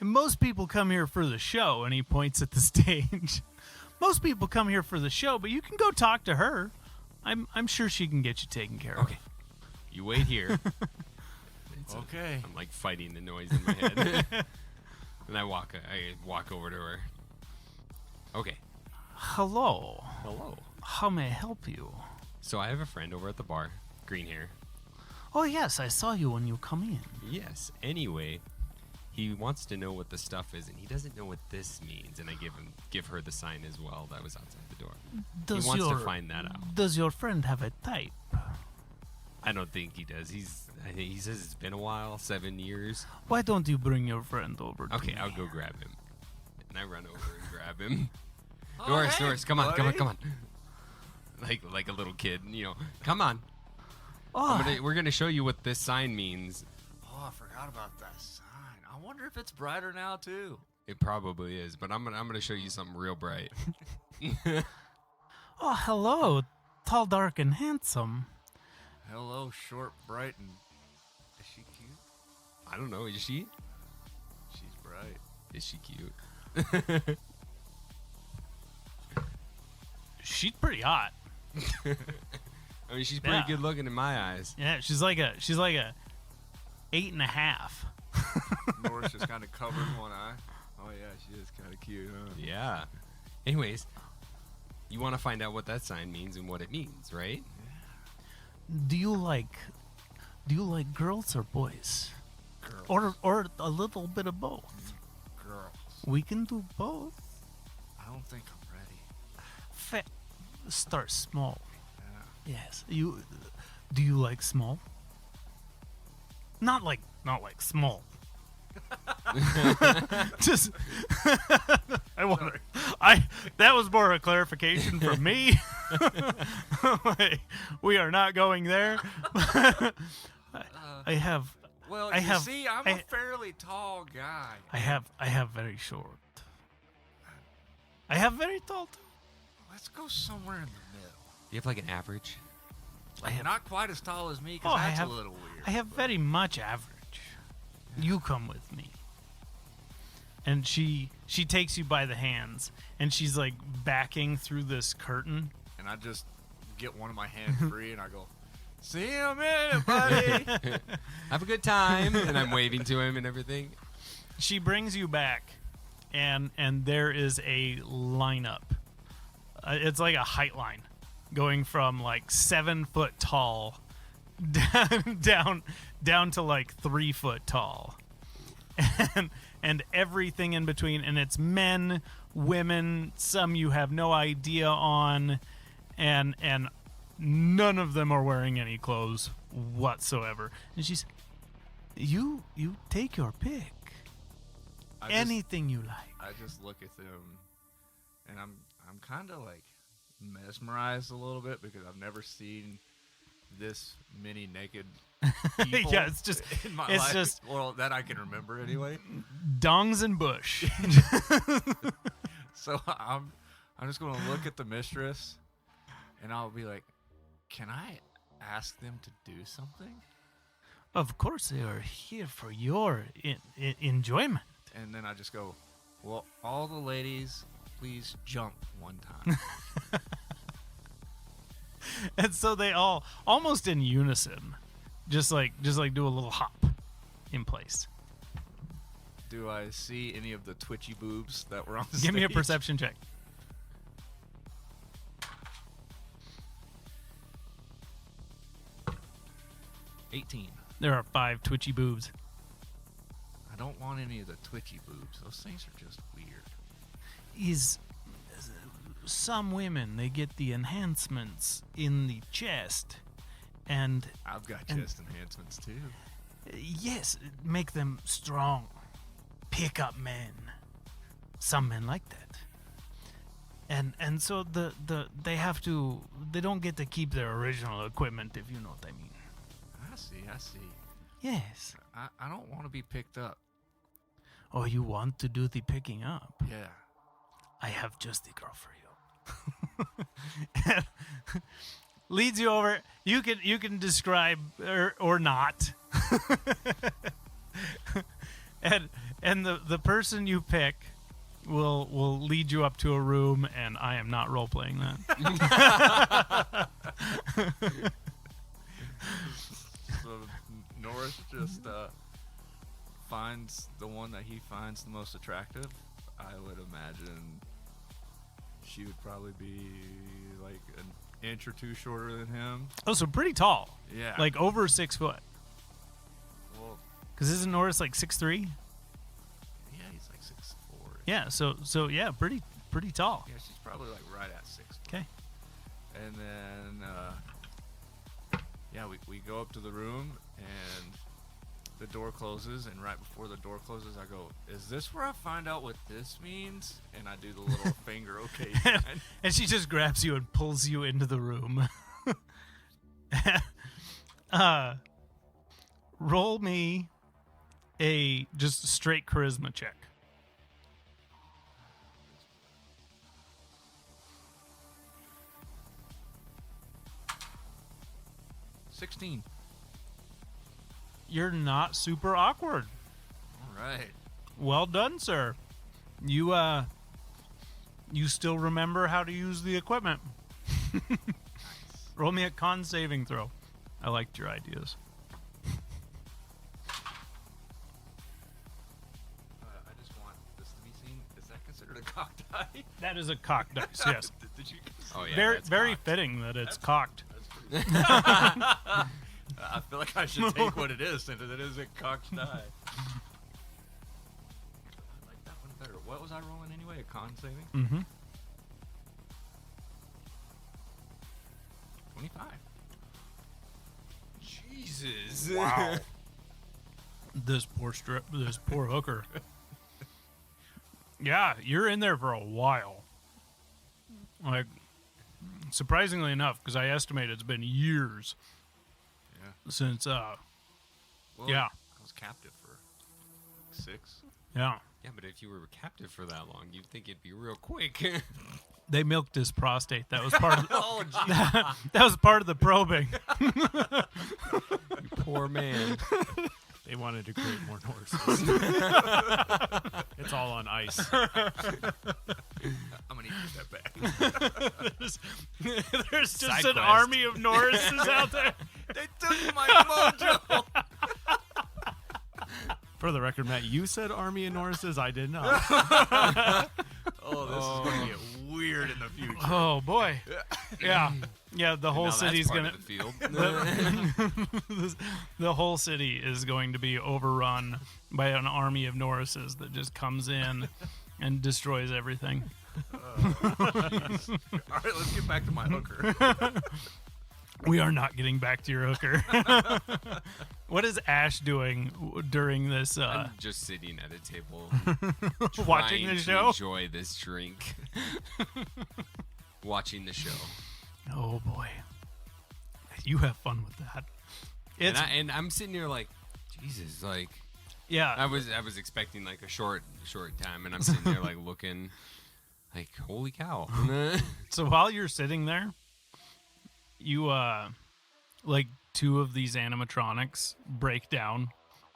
most people come here for the show, and he points at the stage. Most people come here for the show, but you can go talk to her. I'm sure she can get you taken care of. Okay. You wait here. Okay. I'm like fighting the noise in my head. And I walk over to her. Okay. Hello. Hello. How may I help you? So I have a friend over at the bar, green hair. Oh, yes, I saw you when you come in. Yes. Anyway, he wants to know what the stuff is, and he doesn't know what this means. And I give her the sign as well that was outside the door. He wants to find that out. Does your friend have a type? I don't think he does. I think he says it's been a while, 7 years. Why don't you bring your friend over to Okay, me? I'll go grab him. And I run over and grab him. Oh, Norris, hey, Norris, come on, come on, buddy. come on. Like a little kid, come on. Oh, We're gonna show you what this sign means. Oh, I forgot about that sign. I wonder if it's brighter now too. It probably is, but I'm gonna show you something real bright. oh, hello, tall, dark, and handsome. Hello, short, bright, and is she cute? I don't know. Is she? She's bright. Is she cute? She's pretty hot. I mean, she's pretty Yeah. good looking in my eyes. Yeah, she's like a 8.5. Norris just kind of covered one eye. Oh yeah, she is kind of cute, huh? Yeah. Anyways, you want to find out what that sign means and what it means, right? Do you like girls or boys? Girls. Or a little bit of both? Girls. We can do both. I don't think I'm ready. Start small. Yeah. Yes. Do you like small? Not like small. Just I wonder. That was more a clarification from me. We are not going there. I have Well, I have- see, I'm a fairly tall guy. I have very short. I have very tall too. Let's go somewhere in the middle. You have like an average. I have Not quite as tall as me, because Oh, I that's have- a little weird. I have but- very much average. You come with me. And she takes you by the hands, and she's like backing through this curtain. And I just get one of my hands free, and I go, "See you in a minute, buddy." Have a good time. And I'm waving to him and everything. She brings you back, and there is a lineup. It's like a height line, going from like 7 foot tall down to like 3 foot tall, and everything in between. And it's men, women, some you have no idea on, and none of them are wearing any clothes whatsoever. And she's, you take your pick, anything you like. I just look at them, and I'm kind of like mesmerized a little bit, because I've never seen this many naked people. Yeah, it's just in my it's life. just Well, that I can remember anyway. dongs and bush. So I'm just gonna look at the mistress, and I'll be like, "Can I ask them to do something?" Of course, they are here for your enjoyment. And then I just go, "Well, all the ladies, please jump one time." And so they all, almost in unison, just like do a little hop in place. Do I see any of the twitchy boobs that were on the Give me a stage? perception check. There are 5 twitchy boobs. I don't want any of the twitchy boobs. Those things are just weird. Some women, they get the enhancements in the chest, and I've got And- chest enhancements too. yes, make them strong, pick up men. Some men like that, and so they don't get to keep their original equipment, if you know what I mean. I see. Yes. I don't want to be picked up. Oh, you want to do the picking up? Yeah. I have just the girl for you. Leads you over. You can describe or not. and the person you pick will lead you up to a room, and I am not role playing that. So Norris just finds the one that he finds the most attractive. I would imagine she would probably be like inch or two shorter than him. Oh, so pretty tall. Yeah. Like over 6 foot. Well, Because isn't Norris like 6'3"? yeah, he's like 6'4". Yeah, so yeah, pretty tall. Yeah, she's probably like right at 6 foot. Okay. And then, yeah, we go up to the room, and the door closes, and right before the door closes, I go, "Is this where I find out what this means?" And I do the little finger okay sign. And she just grabs you and pulls you into the room. Roll me a just straight charisma check. $16. You're not super awkward. All right. Well done, sir. You still remember how to use the equipment. Roll me a con saving throw. I liked your ideas. I just want this to be seen. Is that considered a cocked eye? That is a cocked dice, yes. Did you? Oh yeah, very that's very cocked. fitting that it's cocked. That's pretty. I feel like I should take what it is, since it is a cocked die. I like that one better. What was I rolling anyway? A con saving? Mm-hmm. 25. Jesus. Wow. This poor hooker. Yeah, you're in there for a while. Like, surprisingly enough, because I estimate it's been years Yeah. since, Well, yeah. I was captive for 6. yeah. Yeah, but if you were captive for that long, you'd think it'd be real quick. They milked his prostate. That was part of the, Oh, jeez. that was part of the probing. You poor man. They wanted to create more horses. It's all on ice. I'm going to use that back. There's just Side an quest. army of Norrises out there. They took my mojo. For the record, Matt, you said Army and Norris's. I did not. Oh, this is going to get weird in the future. Oh boy. Yeah. Yeah, the whole Now that's city's part gonna of the field. the whole city is going to be overrun by an army of Norrises that just comes in and destroys everything. All right, let's get back to my hooker. We are not getting back to your hooker. What is Ash doing during this I'm just sitting at a table, watching trying the to show? enjoy this drink, watching the show. Oh boy. You have fun with that. It's And I'm sitting here like, Jesus, like yeah. I was expecting like a short time, and I'm sitting there like looking, like holy cow. So while you're sitting there, you like 2 of these animatronics break down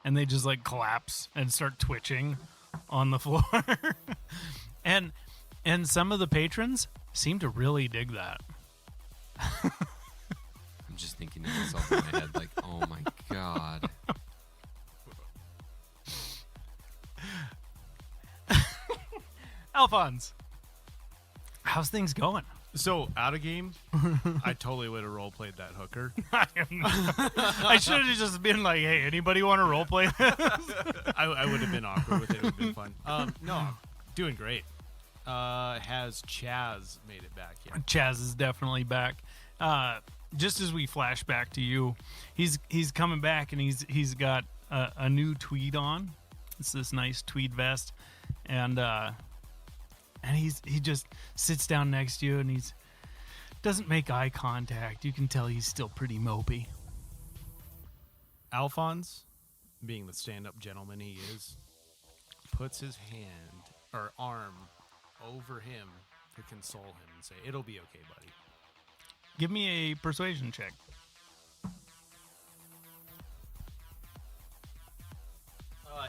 and they just like collapse and start twitching on the floor. and some of the patrons seem to really dig that. I'm just thinking to myself in my head like, oh my god. Alphonse, how's things going? So, out of game, I totally would have role played that hooker. I should have just been like, hey, anybody want to role play this? I would have been awkward with it. It would have been fun. No, I'm doing great. Has Chaz made it back yet? Chaz is definitely back. Just as we flash back to you, he's coming back and he's got a new tweed on. It's this nice tweed vest, and he just sits down next to you and he's doesn't make eye contact. You can tell he's still pretty mopey. Alphonse, being the stand-up gentleman he is, puts his hand or arm over him to console him and say, "It'll be okay, buddy." Give me a persuasion check.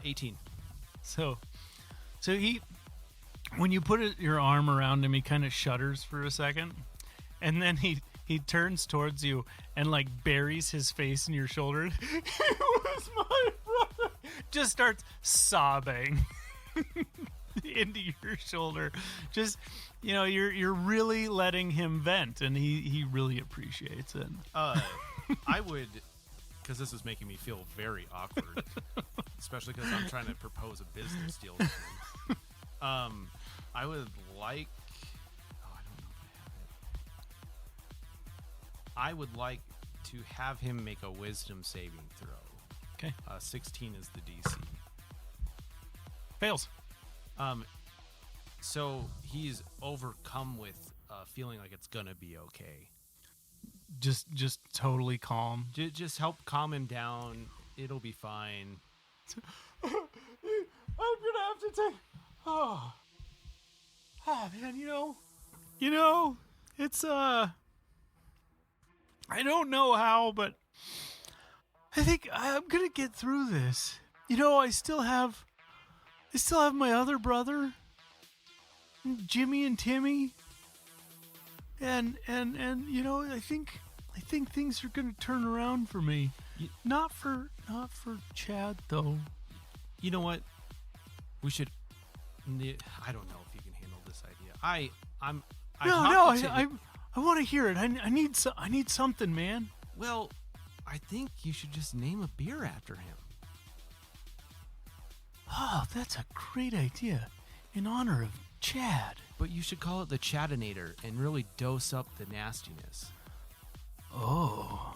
18. So he, when you put your arm around him, he kind of shudders for a second, and then he turns towards you and like buries his face in your shoulder. He was my brother. Just starts sobbing. into your shoulder. Just, you're really letting him vent, and he really appreciates it. I would, because this is making me feel very awkward, especially because I'm trying to propose a business deal to him. I would like. Oh, I don't know if I have it. I would like to have him make a wisdom saving throw. Okay. 16 is the DC. Fails. So he's overcome with feeling like it's gonna be okay. Just totally calm. Just help calm him down. It'll be fine. I'm gonna have to take. Oh man, it's I don't know how, but I think I'm gonna get through this. I still have my other brother, Jimmy and Timmy, and I think things are gonna turn around for me. Not for Chad though. You know what? We should. I don't know if you can handle this idea. I want to hear it. I need something, man. Well, I think you should just name a beer after him. Oh, that's a great idea. In honor of Chad. But you should call it the Chadinator and really dose up the nastiness. Oh.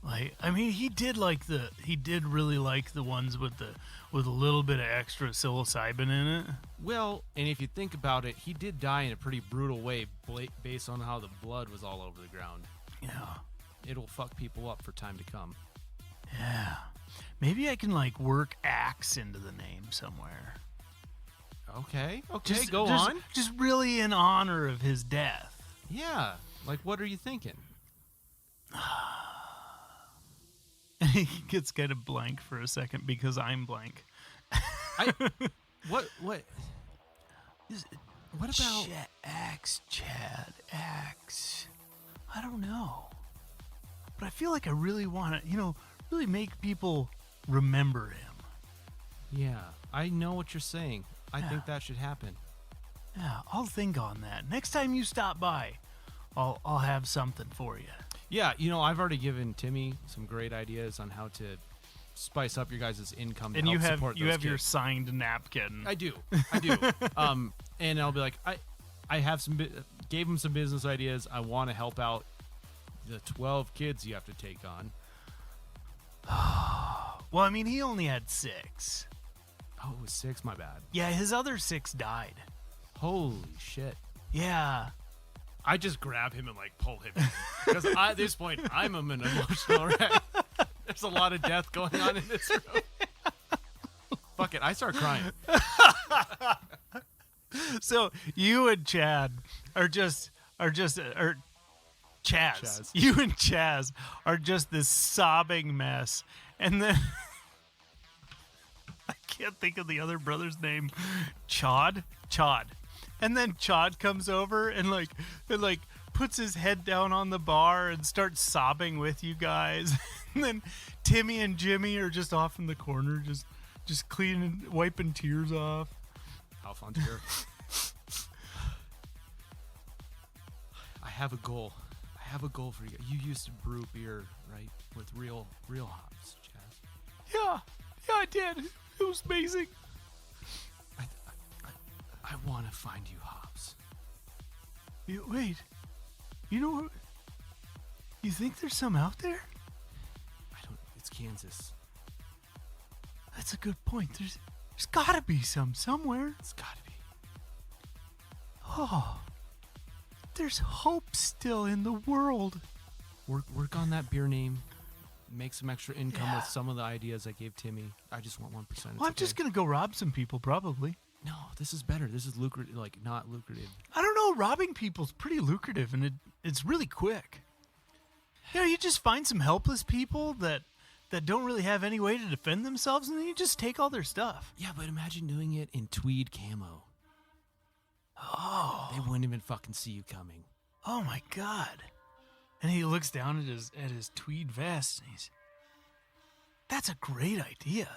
He did really like the ones with a little bit of extra psilocybin in it. Well, and if you think about it, he did die in a pretty brutal way based on how the blood was all over the ground. Yeah. It'll fuck people up for time to come. Yeah. Maybe I can work axe into the name somewhere. Okay, go on. Just really in honor of his death. Yeah. What are you thinking? He gets kind of blank for a second because I'm blank. What about Chad Axe? I don't know. But I feel like I really want to, really make people remember him. Yeah, I know what you're saying. I think that should happen. Yeah, I'll think on that. Next time you stop by, I'll have something for you. Yeah, I've already given Timmy some great ideas on how to spice up your guys' income. And to you help have support you those have your kids. signed napkin. I do. And I'll be like, I have gave him some business ideas. I want to help out the 12 kids you have to take on. Well, he only had 6. Oh, it was 6. My bad. Yeah, his other 6 died. Holy shit. Yeah. I just grab him and pull him in. Because at this point, I'm an emotional wreck. There's a lot of death going on in this room. Fuck it, I start crying. So you and Chad are Chaz. Chaz. You and Chaz are just this sobbing mess, and then I can't think of the other brother's name. Chad. And then Chad comes over and puts his head down on the bar and starts sobbing with you guys. And then Timmy and Jimmy are just off in the corner, just cleaning, wiping tears off. Alphonse here. I have a goal. For you. You used to brew beer, right? With real hops, Chaz. Yeah, I did. It was amazing. I want to find you hops. Wait. You know what? You think there's some out there? It's Kansas. That's a good point. There's gotta be some somewhere. It's gotta be. Oh. There's hope still in the world. Work on that beer name. Make some extra income Yeah. with some of the ideas I gave Timmy. I just want 1%. Well, I'm just gonna go rob some people, probably. No, this is better. This is lucrative, not lucrative. I don't know. Robbing people's pretty lucrative, and it's really quick. You just find some helpless people that don't really have any way to defend themselves, and then you just take all their stuff. Yeah, but imagine doing it in tweed camo. Oh. They wouldn't even fucking see you coming. Oh my God. And he looks down at his tweed vest, and that's a great idea.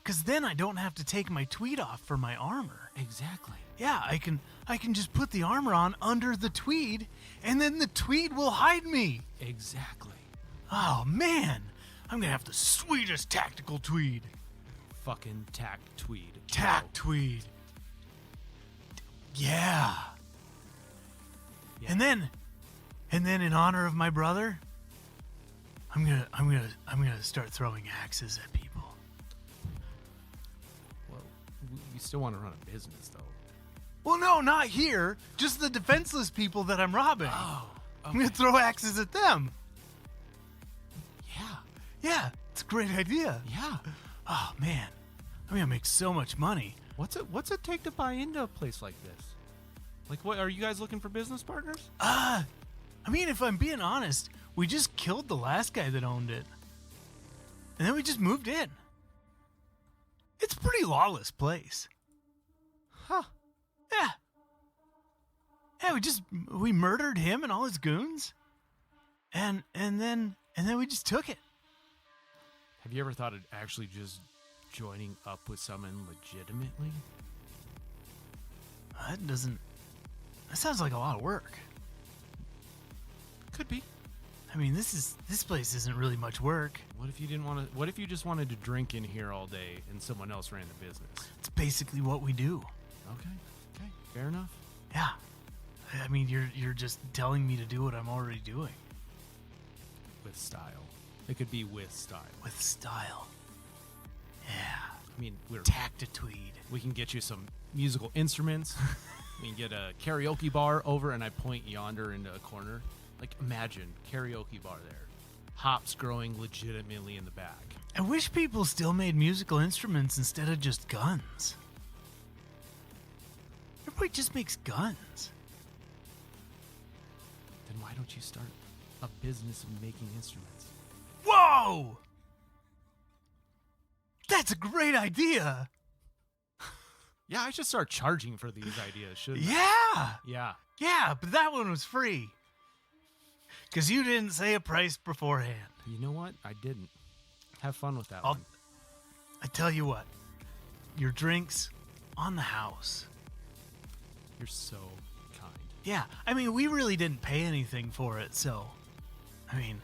Because then I don't have to take my tweed off for my armor. Exactly. Yeah, I can just put the armor on under the tweed, and then the tweed will hide me. Exactly. Oh, man. I'm going to have the sweetest tactical tweed. Fucking tack tweed. Tack tweed. Yeah. Yeah. And then in honor of my brother, I'm gonna start throwing axes at people. Well, we still want to run a business, though. Well, no, not here. Just the defenseless people that I'm robbing. Oh, I'm gonna throw axes at them. yeah. Yeah, it's a great idea. Yeah. Oh man, I'm gonna make so much money. What's it take to buy into a place like this? Like, what are you guys looking for business partners? I mean, if I'm being honest, we just killed the last guy that owned it, and then we just moved in. It's a pretty lawless place. Huh. Yeah. Yeah, we murdered him and all his goons. And then we just took it. Have you ever thought of actually just joining up with someone legitimately? That sounds like a lot of work. Could be. I mean, this place isn't really much work. What if you didn't want to? What if you just wanted to drink in here all day and someone else ran the business? It's basically what we do. Okay, fair enough. Yeah. I mean, you're just telling me to do what I'm already doing. With style. It could be with style. With style. Yeah. I mean, Tactitude. we can get you some musical instruments. We can get a karaoke bar over, and I point yonder into a corner. Like, imagine karaoke bar there. Hops growing legitimately in the back. I wish people still made musical instruments instead of just guns. Everybody just makes guns. Then why don't you start a business of making instruments? Whoa! That's a great idea. Yeah, I should start charging for these ideas, shouldn't I? Yeah. Yeah. Yeah, but that one was free. Because you didn't say a price beforehand. You know what? I didn't. Have fun with that I'll- one. I tell you what. Your drinks on the house. You're so kind. Yeah, I mean, we really didn't pay anything for it, so... I mean,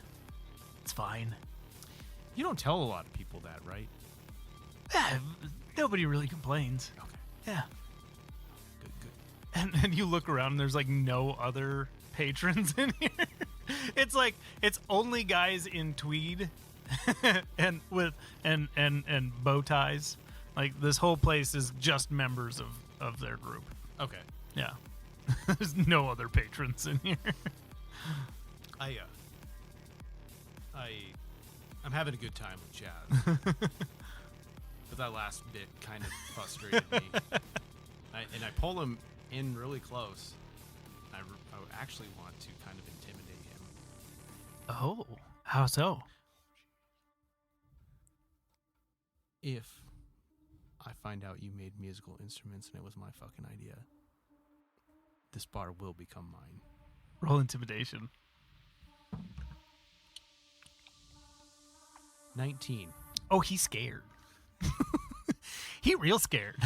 it's fine. You don't tell a lot of people that, right? Yeah, nobody really complains. Okay. Yeah. Good. And you look around and there's like no other patrons in here. It's like it's only guys in tweed and with and bow ties. Like this whole place is just members of their group. Okay. Yeah. There's no other patrons in here. I'm having a good time with Chad. But that last bit kind of frustrated me. And I pull him in really close. I actually want to kind of intimidate him. Oh, how so? If I find out you made musical instruments and it was my fucking idea, this bar will become mine. Roll intimidation. 19. Oh, he's scared. He real scared.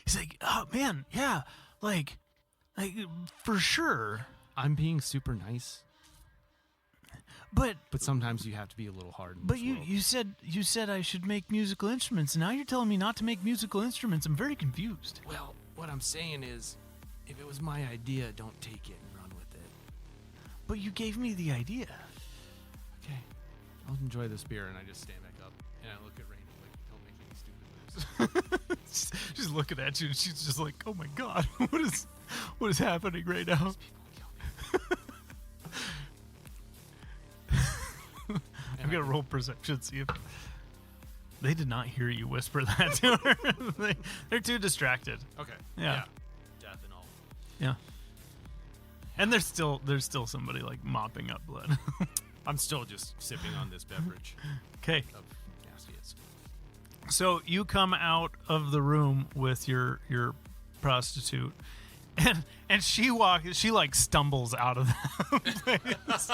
He's like, oh man, yeah, like for sure. I'm being super nice, But sometimes you have to be a little hard. In but this you world. you said I should make musical instruments, and now you're telling me not to make musical instruments. I'm very confused. Well, what I'm saying is, if it was my idea, don't take it and run with it. But you gave me the idea. Okay. I'll enjoy this beer, and I just stand back up and I look at Rainy like, don't make any stupid moves. She's looking at you, and she's just like, "Oh my god, what is happening right now?" I'm gonna roll perception, see if they did not hear you whisper that to her. They're too distracted. Okay. Yeah. Death and all. Yeah. And there's still somebody like mopping up blood. I'm still just sipping on this beverage Okay. of nastiest. So you come out of the room with your prostitute, and she like stumbles out of the place.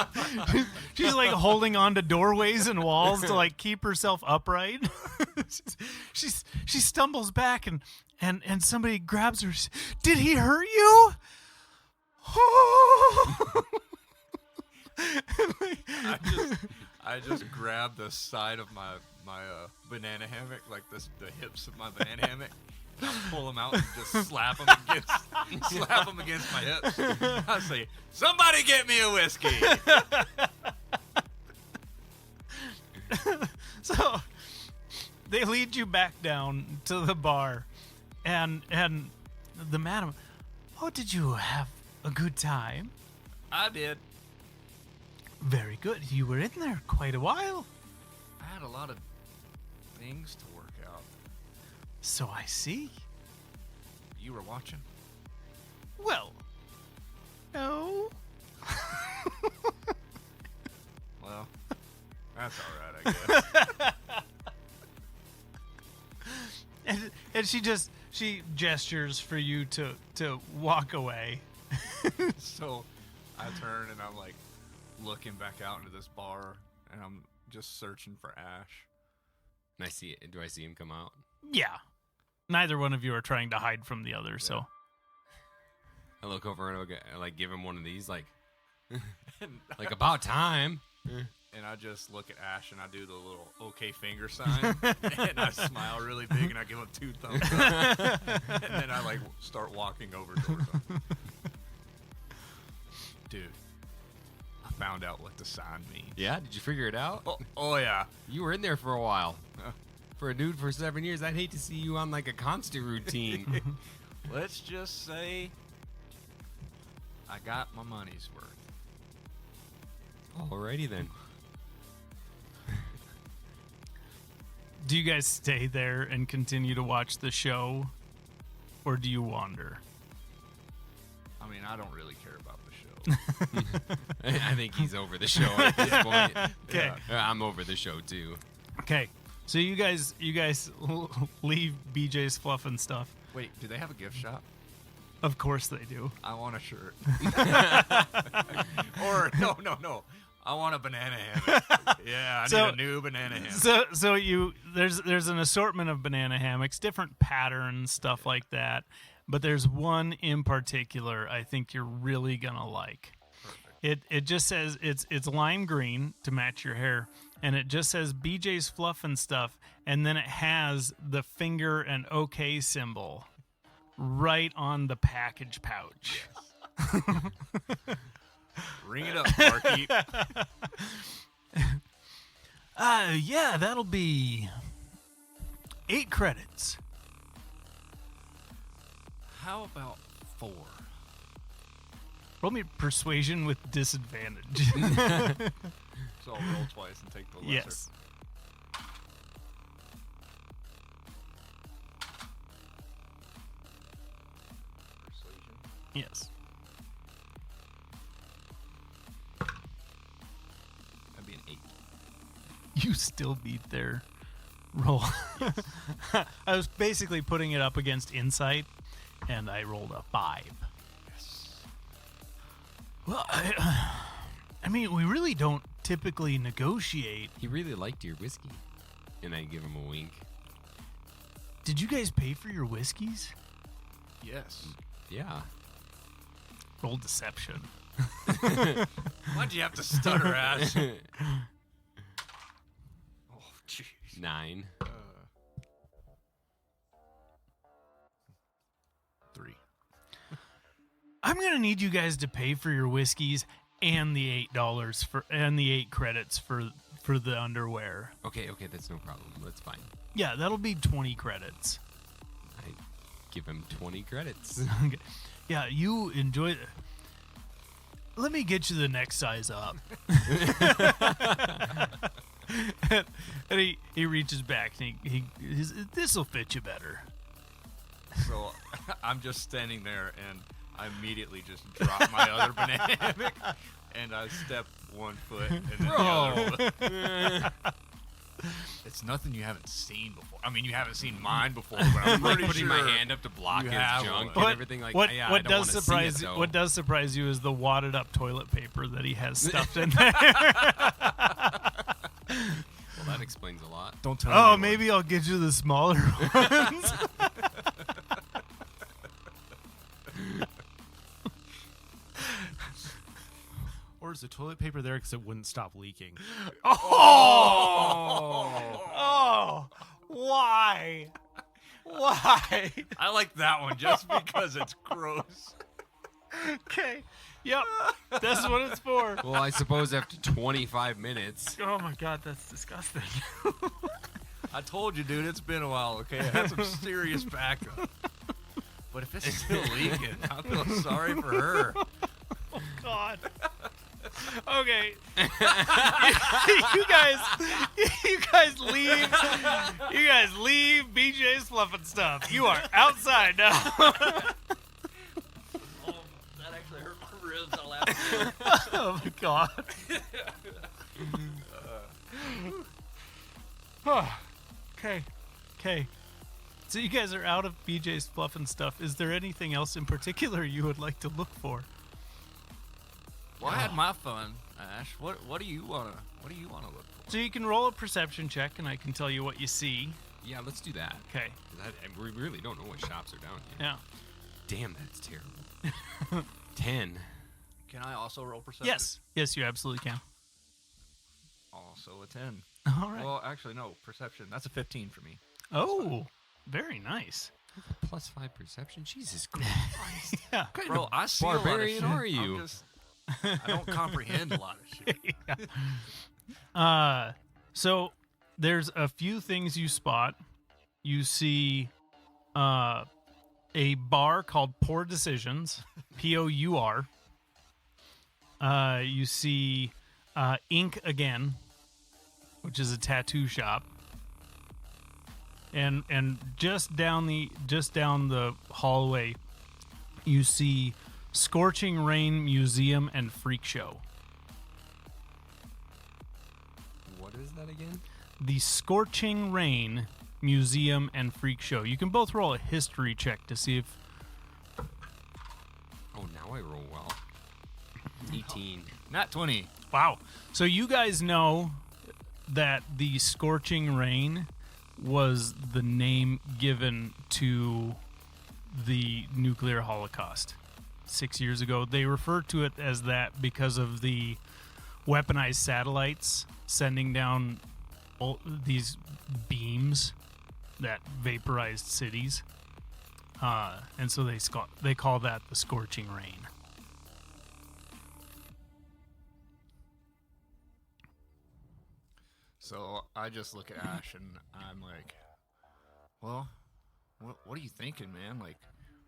She's like holding on to doorways and walls to like keep herself upright. She stumbles back and somebody grabs her. Did he hurt you? I just grab the side of my banana hammock, like the hips of my banana hammock. I pull them out and just slap them against my hips. I say, "Somebody get me a whiskey." So they lead you back down to the bar, and the madam, oh, did you have a good time? I did. Very good. You were in there quite a while. I had a lot of things to work out. So I see. You were watching? Well, no. Well, that's all right, I guess. And she gestures for you to walk away. So I turn and I'm like looking back out into this bar and I'm just searching for Ash. And I see it. Do I see him come out? Yeah. Neither one of you are trying to hide from the other, so. I look over and I like give him one of these, like like about time. And I just look at Ash and I do the little okay finger sign and I smile really big and I give him 2 thumbs up. And then I like start walking over towards him. Dude, I found out what the sign means. Yeah, did you figure it out? Oh yeah. You were in there for a while. For a dude for 7 years, I'd hate to see you on like a constant routine. Let's just say I got my money's worth. Alrighty then. Do you guys stay there and continue to watch the show, or do you wander? I mean, I don't really care about the show. I think he's over the show at this point. Okay. I'm over the show too. Okay. So you guys leave BJ's Fluff and Stuff. Wait, do they have a gift shop? Of course they do. I want a shirt. Or no. I want a banana hammock. Yeah, I need a new banana hammock. So there's an assortment of banana hammocks, different patterns, stuff like that. But there's one in particular I think you're really gonna like. Perfect. It just says it's lime green to match your hair, and it just says BJ's Fluff and Stuff, and then it has the finger and OK symbol right on the package pouch. Yes. Ring it up, barkeep. Yeah, that'll be 8 credits. How about 4? Roll me persuasion with disadvantage. So I'll roll twice and take the lesser. Yes. Persuasion. Yes. That'd be an 8. You still beat their roll. I was basically putting it up against insight, and I rolled a 5. Yes. Well, I mean, we really don't typically negotiate. He really liked your whiskey. And I give him a wink. Did you guys pay for your whiskeys? Yes. Yeah. Roll deception. Why'd you have to stutter, Ash? Oh, jeez. 9. 3. I'm gonna need you guys to pay for your whiskeys and the $8 and the 8 credits for the underwear. Okay, that's no problem. That's fine. Yeah, that'll be 20 credits. I give him 20 credits. Okay. Yeah, you enjoy it. Let me get you the next size up. and he reaches back and this will fit you better. So I'm just standing there and I immediately just drop my other banana hammock and I step one foot and then the other. It's nothing you haven't seen before. I mean, you haven't seen mine before, but I'm Like pretty putting sure my hand up to block you his have junk one. and everything. Like, what yeah, I what don't does wanna see surprise it, you? though. What does surprise you is the wadded up toilet paper that he has stuffed in there. Well, that explains a lot. Don't tell Oh, anyone. maybe I'll get you the smaller ones. Or is the toilet paper there because it wouldn't stop leaking? Oh, why? Why? I like that one just because it's gross. Okay. Yep. That's what it's for. Well, I suppose after 25 minutes. Oh my god, that's disgusting. I told you, dude, it's been a while, okay? I had some serious backup. But if it's still leaking, I feel sorry for her. God. Okay. you guys leave. You guys leave BJ's fluffing stuff. You are outside now. Oh, that actually hurt my ribs. I laughed. Oh my god. Okay. Okay. So you guys are out of BJ's fluffing stuff. Is there anything else in particular you would like to look for? Well, I had my fun, Ash. What do you wanna look for? So you can roll a perception check, and I can tell you what you see. Yeah, let's do that. Okay. 'Cause we really don't know what shops are down here. Yeah. Damn, that's terrible. 10. Can I also roll perception? Yes. Yes, you absolutely can. Also a 10. All right. Well, actually, no. Perception. That's a 15 for me. Oh, very nice. +5 perception? Jesus Christ. Yeah. Bro, I see barbarian a lot of are shit. you? I don't comprehend a lot of shit. So there's a few things you spot. You see a bar called Poor Decisions, Pour. You see Ink Again, which is a tattoo shop. And just down the hallway, you see Scorching Rain Museum and Freak Show. What is that again? The Scorching Rain Museum and Freak Show. You can both roll a history check to see if... Oh, now I roll well. 18. Not 20. Wow. So you guys know that the Scorching Rain was the name given to the nuclear holocaust 6 years ago. They refer to it as that because of the weaponized satellites sending down all these beams that vaporized cities. And so they call that the Scorching Rain. So I just look at Ash and I'm like, well, what are you thinking, man? Like,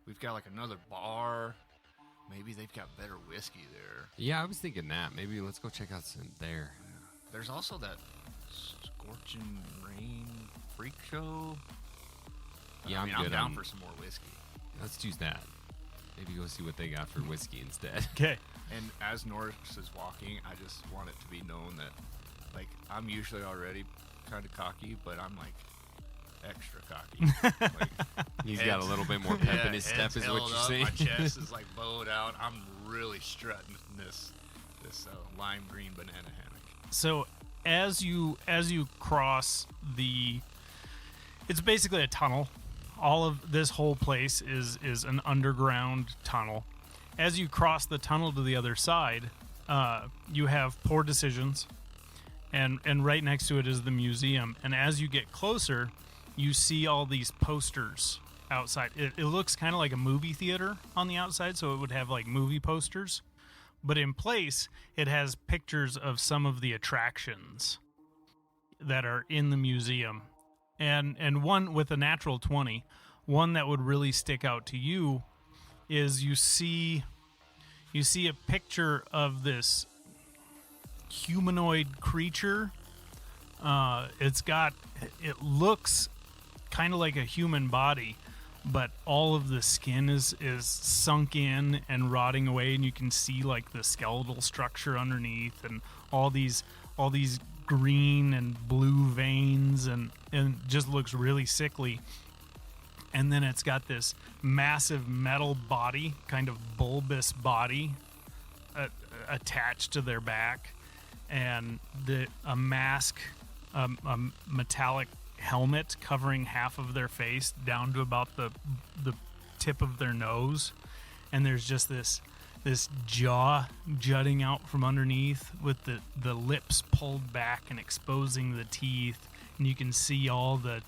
we've got like another bar. Maybe they've got better whiskey there. Yeah, I was thinking that. Maybe let's go check out some there. There's also that Scorching Rain Freak Show. Yeah, I mean, I'm I'm good. down for some more whiskey. Let's choose that. Maybe go see what they got for whiskey instead. Okay. And as Norris is walking, I just want it to be known that, like, I'm usually already kind of cocky, but I'm like extra cocky. Like, He's got a little bit more pep in his step, head's is what held you're up, saying. My chest is like bowed out. I'm really strutting this lime green banana hammock. So as you cross it's basically a tunnel. All of this whole place is an underground tunnel. As you cross the tunnel to the other side, you have Poor Decisions, and right next to it is the museum. And as you get closer, you see all these posters outside. It looks kind of like a movie theater on the outside, so it would have like movie posters. But in place, it has pictures of some of the attractions that are in the museum. And one with a natural 20, one that would really stick out to you is you see a picture of this humanoid creature. It looks kind of like a human body, but all of the skin is sunk in and rotting away, and you can see like the skeletal structure underneath and all these green and blue veins and just looks really sickly. And then it's got this massive metal body, kind of bulbous body, attached to their back, and a mask, a metallic helmet covering half of their face down to about the tip of their nose, and there's just this jaw jutting out from underneath with the lips pulled back and exposing the teeth, and you can see all the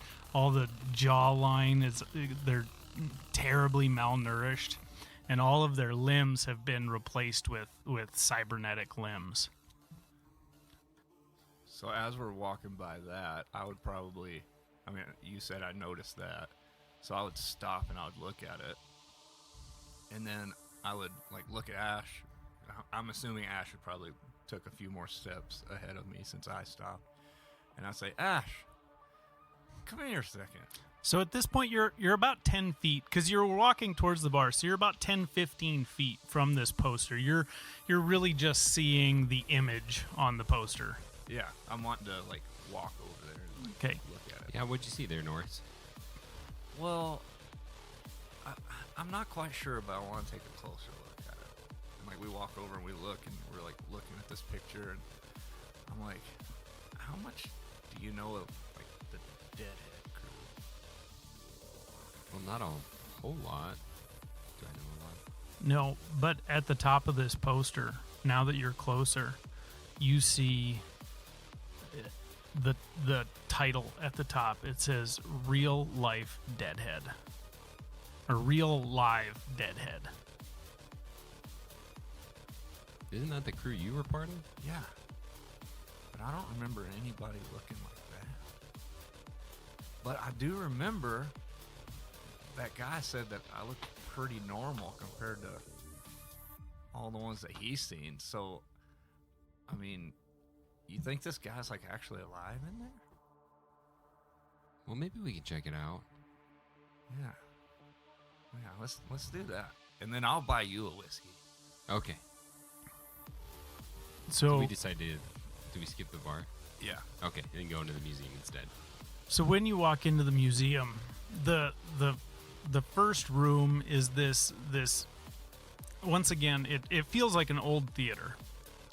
jawline is, they're terribly malnourished, and all of their limbs have been replaced with cybernetic limbs. So as we're walking by that, I would probably, I mean, you said I noticed that, so I would stop and I would look at it, and then I would like look at Ash. I'm assuming Ash would probably took a few more steps ahead of me since I stopped, and I'd say, Ash, come here a second. So at this point, you're about 10 feet, because you're walking towards the bar, so you're about 10, 15 feet from this poster. You're really just seeing the image on the poster. Yeah, I'm wanting to like walk over there and like, Okay. look at it. Yeah, what'd you see there, Norris? Well, I'm not quite sure, but I want to take a closer look at it. And like we walk over and we look, and we're like looking at this picture, and I'm like, how much do you know of like the Deadhead crew? Well, not a whole lot. Do I know a lot? No, but at the top of this poster, now that you're closer, you see the title at the top. It says Real Life Deadhead. Or Real Live Deadhead. Isn't that the crew you were part of? Yeah, but I don't remember anybody looking like that. But I do remember that guy said that I looked pretty normal compared to all the ones that he's seen. So, I mean, you think this guy's like actually alive in there? Well, maybe we can check it out. Yeah. Yeah, let's do that. And then I'll buy you a whiskey. Okay. So we decided, do we skip the bar? Yeah. Okay, and go into the museum instead. So when you walk into the museum, the first room is this once again, it feels like an old theater.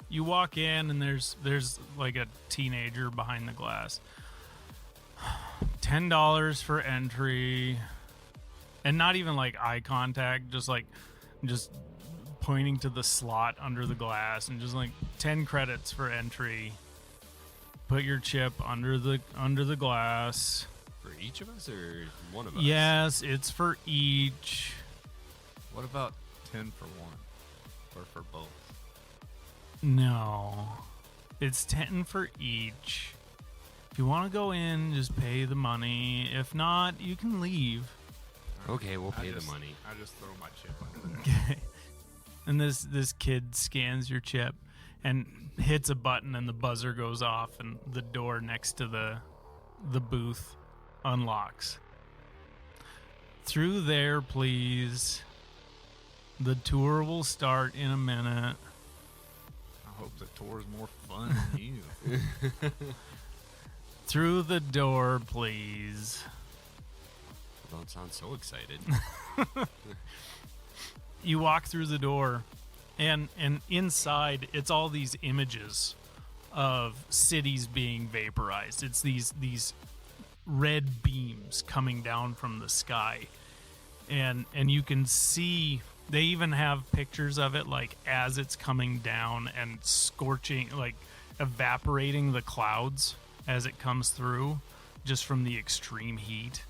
You walk in and there's like a teenager behind the glass. $10 for entry. And not even like eye contact, just pointing to the slot under the glass, and just like 10 credits for entry. Put your chip under the glass. For each of us or one of us? Yes, it's for each. What about 10 for one? Or for both? No. It's 10 for each. If you want to go in, just pay the money. If not, you can leave. Okay, we'll pay the money. I just throw my chip under there. Okay. And this kid scans your chip and hits a button, and the buzzer goes off, and the door next to the booth unlocks. Through there, please. The tour will start in a minute. I hope the tour's more fun than you. Through the door, please. Don't sound so excited. You walk through the door, and inside it's all these images of cities being vaporized. It's these red beams coming down from the sky, and you can see they even have pictures of it like as it's coming down and scorching, like evaporating the clouds as it comes through just from the extreme heat.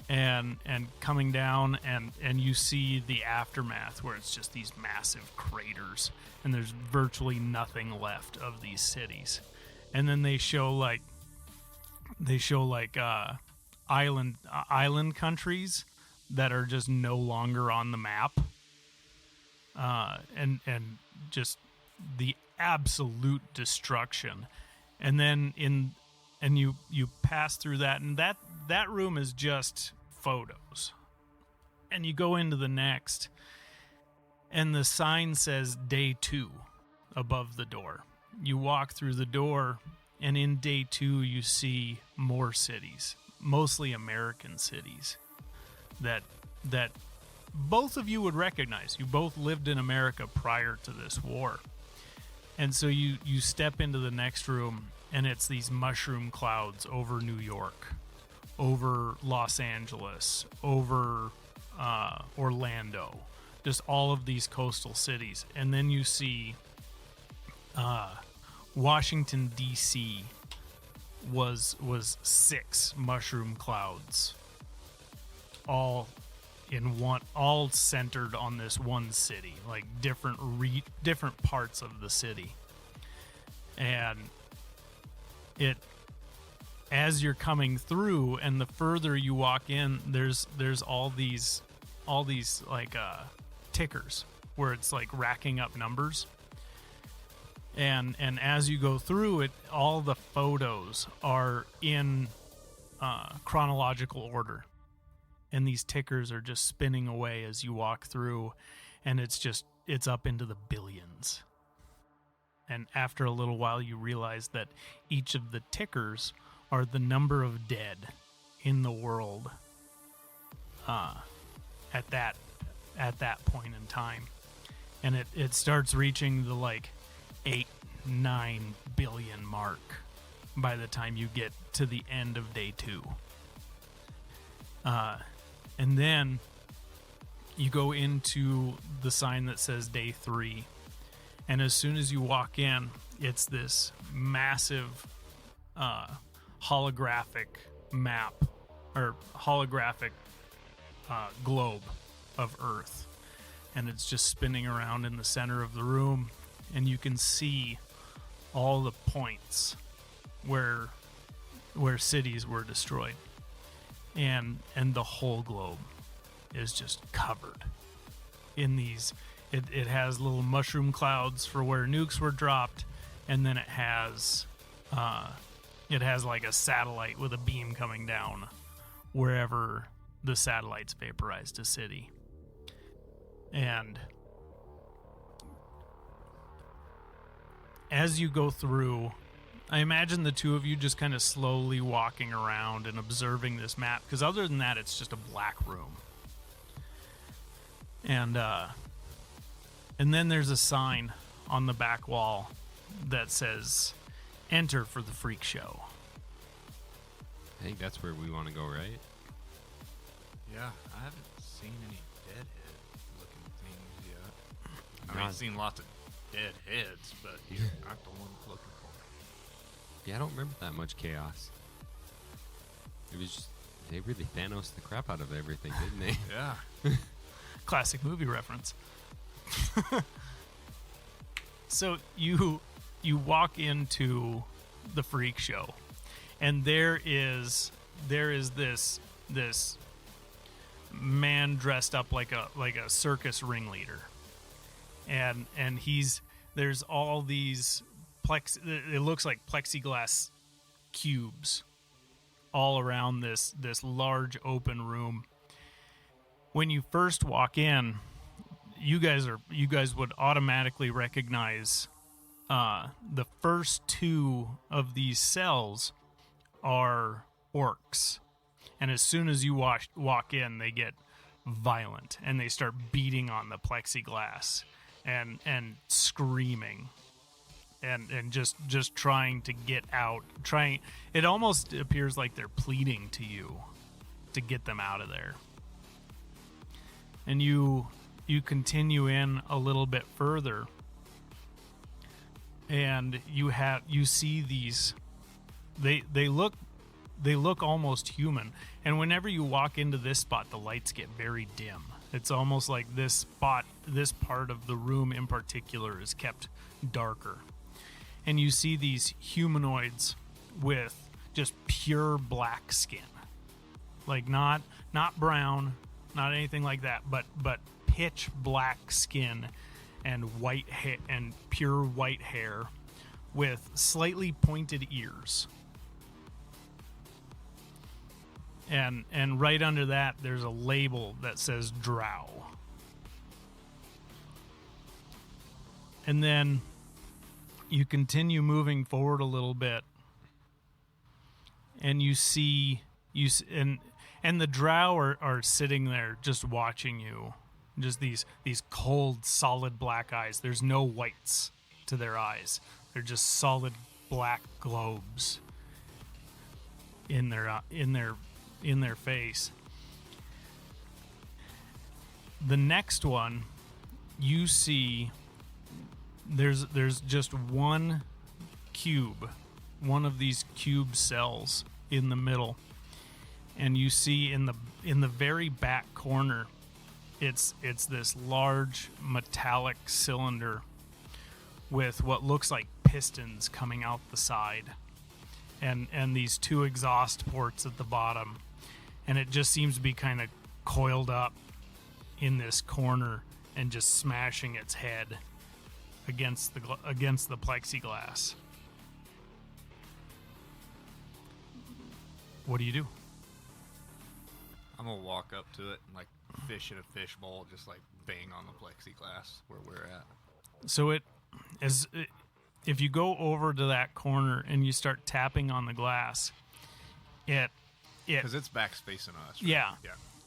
And coming down, and you see the aftermath where it's just these massive craters, and there's virtually nothing left of these cities. And then they show like island countries that are just no longer on the map, and just the absolute destruction. And then you pass through that, and that room is just photos. And you go into the next, and the sign says day 2 above the door. You walk through the door, And in day 2, you see more cities, mostly American cities, that both of you would recognize. You both lived in America prior to this war. And so you step into the next room, and it's these mushroom clouds over New York, over Los Angeles, over Orlando, just all of these coastal cities. And then you see Washington, D.C. was 6 mushroom clouds, all in one, all centered on this one city, like different parts of the city. And it, as you're coming through, and the further you walk in, there's all these like tickers where it's like racking up numbers. And as you go through it, all the photos are in chronological order. And these tickers are just spinning away as you walk through, and it's up into the billions. And after a little while, you realize that each of the tickers are the number of dead in the world at that point in time. And it starts reaching the like 8-9 billion mark by the time you get to the end of day 2. And then you go into the sign that says day 3. And as soon as you walk in, it's this massive holographic map, or holographic globe of Earth. And it's just spinning around in the center of the room. And you can see all the points where cities were destroyed. And the whole globe is just covered in these. It has little mushroom clouds for where nukes were dropped, and then it has like a satellite with a beam coming down wherever the satellites vaporized a city. And as you go through, I imagine the two of you just kind of slowly walking around and observing this map, because other than that, it's just a black room. And then there's a sign on the back wall that says, "Enter for the freak show." I think that's where we want to go, right? Yeah, I haven't seen any deadhead-looking things yet. I mean, I've seen lots of dead heads, but these aren't the ones looking for. Yeah, I don't remember that much chaos. It was just, they really Thanos the crap out of everything, didn't they? Yeah. Classic movie reference. So you walk into the freak show, and there is this man dressed up like a circus ringleader, and there's all these it looks like plexiglass cubes all around this large open room. When you first walk in, you guys would automatically recognize the first 2 of these cells are orcs, and as soon as you walk in, they get violent and they start beating on the plexiglass and screaming and just trying to get out. It almost appears like they're pleading to you to get them out of there. And you continue in a little bit further, and you see these. They look almost human. And whenever you walk into this spot, the lights get very dim. It's almost like this part of the room in particular is kept darker. And you see these humanoids with just pure black skin, like not brown, not anything like that, but pitch black skin and white hair and pure white hair with slightly pointed ears. And right under that, there's a label that says Drow. And then you continue moving forward a little bit, and you see and the drow are sitting there just watching you, just these cold, solid black eyes. There's no whites to their eyes. They're just solid black globes in their face. The next one, you see there's just one cube, one of these cube cells in the middle, and you see in the very back corner, it's this large metallic cylinder with what looks like pistons coming out the side, and these two exhaust ports at the bottom, and it just seems to be kind of coiled up in this corner and just smashing its head against the plexiglass. What do you do? I'm gonna walk up to it and like fish in a fishbowl, just like bang on the plexiglass where we're at. So if you go over to that corner and you start tapping on the glass, Because it's back facing us. Right? Yeah.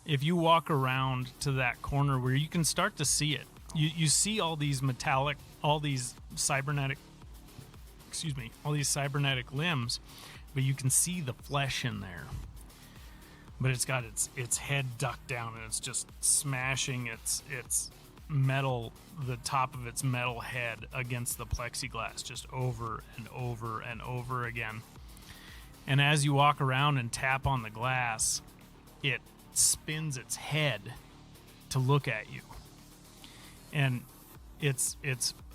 If you walk around to that corner where you can start to see it, you see all these cybernetic limbs, but you can see the flesh in there. But it's got its head ducked down, and it's just smashing its metal, the top of its metal head against the plexiglass, just over and over and over again. And as you walk around and tap on the glass, it spins its head to look at you, and its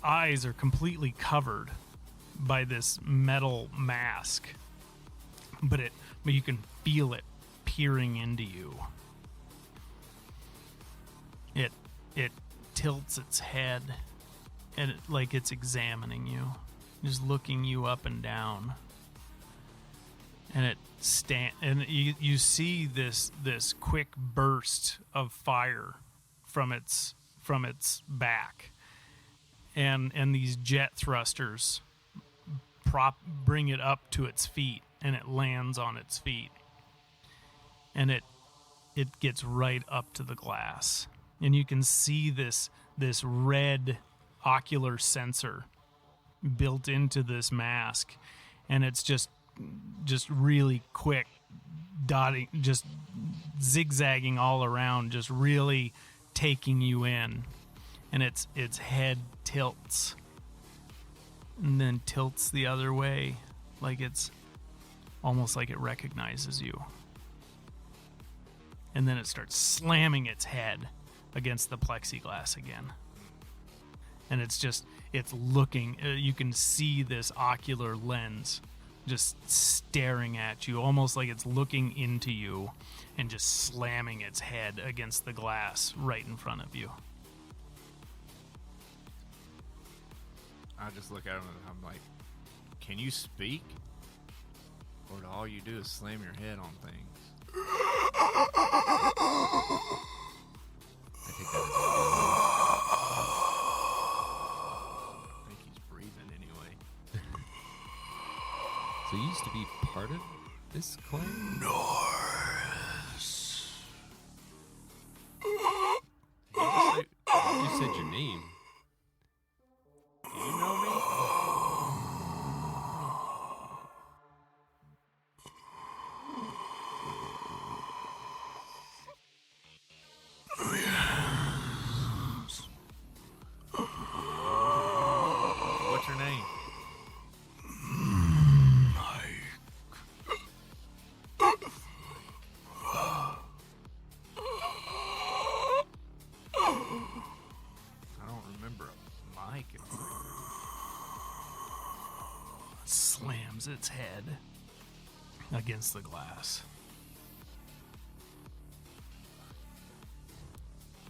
eyes are completely covered by this metal mask, but you can feel it peering into you. It tilts its head, and like it's examining you, just looking you up and down. And you see this quick burst of fire from its back, and these jet thrusters bring it up to its feet, and it lands on its feet, and it gets right up to the glass, and you can see this red ocular sensor built into this mask, and it's just really quick, dotting, just zigzagging all around, just really taking you in. And its head tilts and then tilts the other way, like it's almost like it recognizes you. And then it starts slamming its head against the plexiglass again. And it's looking, you can see this ocular lens just staring at you, almost like it's looking into you, and just slamming its head against the glass right in front of you. I just look at him and I'm like, can you speak? Or do all you do is slam your head on things? I think that is I think he's breathing anyway. So you used to be part of this clan? You said your name. Do you know me? What's your name? I don't remember a mic. Slams its head against the glass.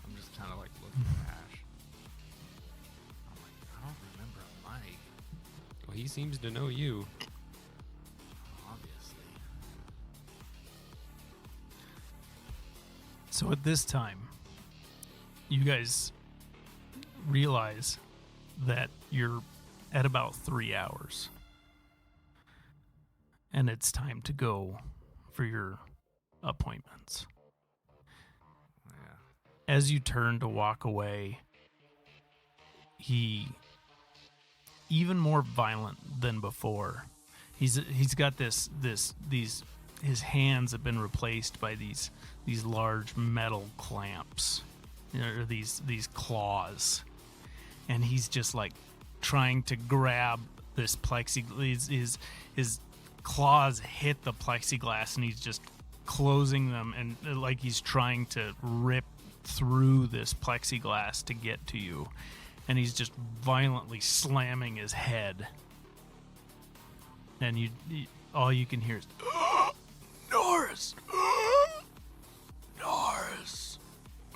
I'm just kind of like looking at Ash. I'm like, I don't remember a mic, Well, he seems to know you. obviously. So at this time, you guys realize that you're at about 3 hours. and it's time to go for your appointments. Yeah. As you turn to walk away, he, even more violent than before, he's got these, his hands have been replaced by these large metal clamps, or these claws, and he's just like trying to grab this plexiglass. His claws hit the plexiglass, and he's just closing them, and like he's trying to rip through this plexiglass to get to you, and he's just violently slamming his head, and you all you can hear is Norris. Norris.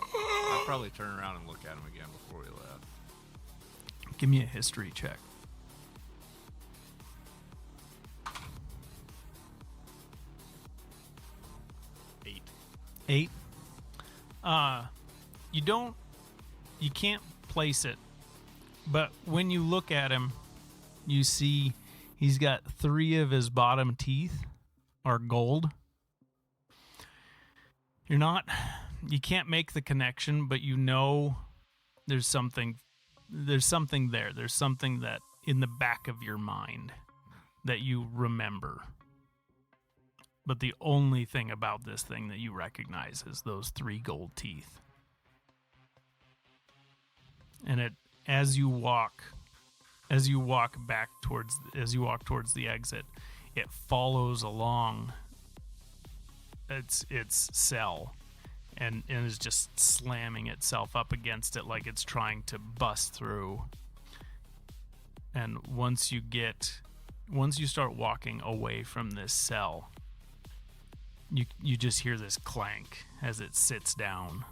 I'd probably turn around and look at him again before we left. Give me a history check. 8. You can't place it, but when you look at him, you see he's got 3 of his bottom teeth are gold. You can't make the connection, but you know there's something there. There's something that in the back of your mind that you remember. But the only thing about this thing that you recognize is those 3 gold teeth. And as you walk towards the exit, it follows along its cell and is just slamming itself up against it like it's trying to bust through. And once you start walking away from this cell, you just hear this clank as it sits down,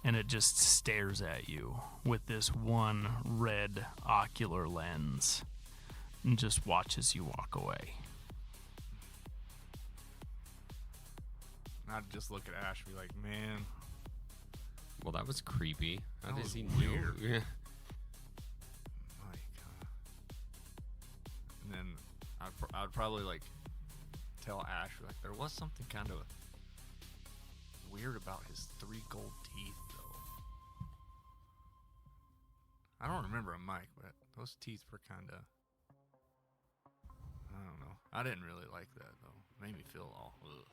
and it just stares at you with this one red ocular lens and just watches you walk away. I'd just look at Ash and be like, man. Well, that was creepy. How That does was he weird. know? Yeah. Like, and then I'd probably like tell Ash like there was something kind of weird about his 3 gold teeth though. I don't remember a mic, but those teeth were kind of, I don't know. I didn't really like that though. Made me feel all ugh.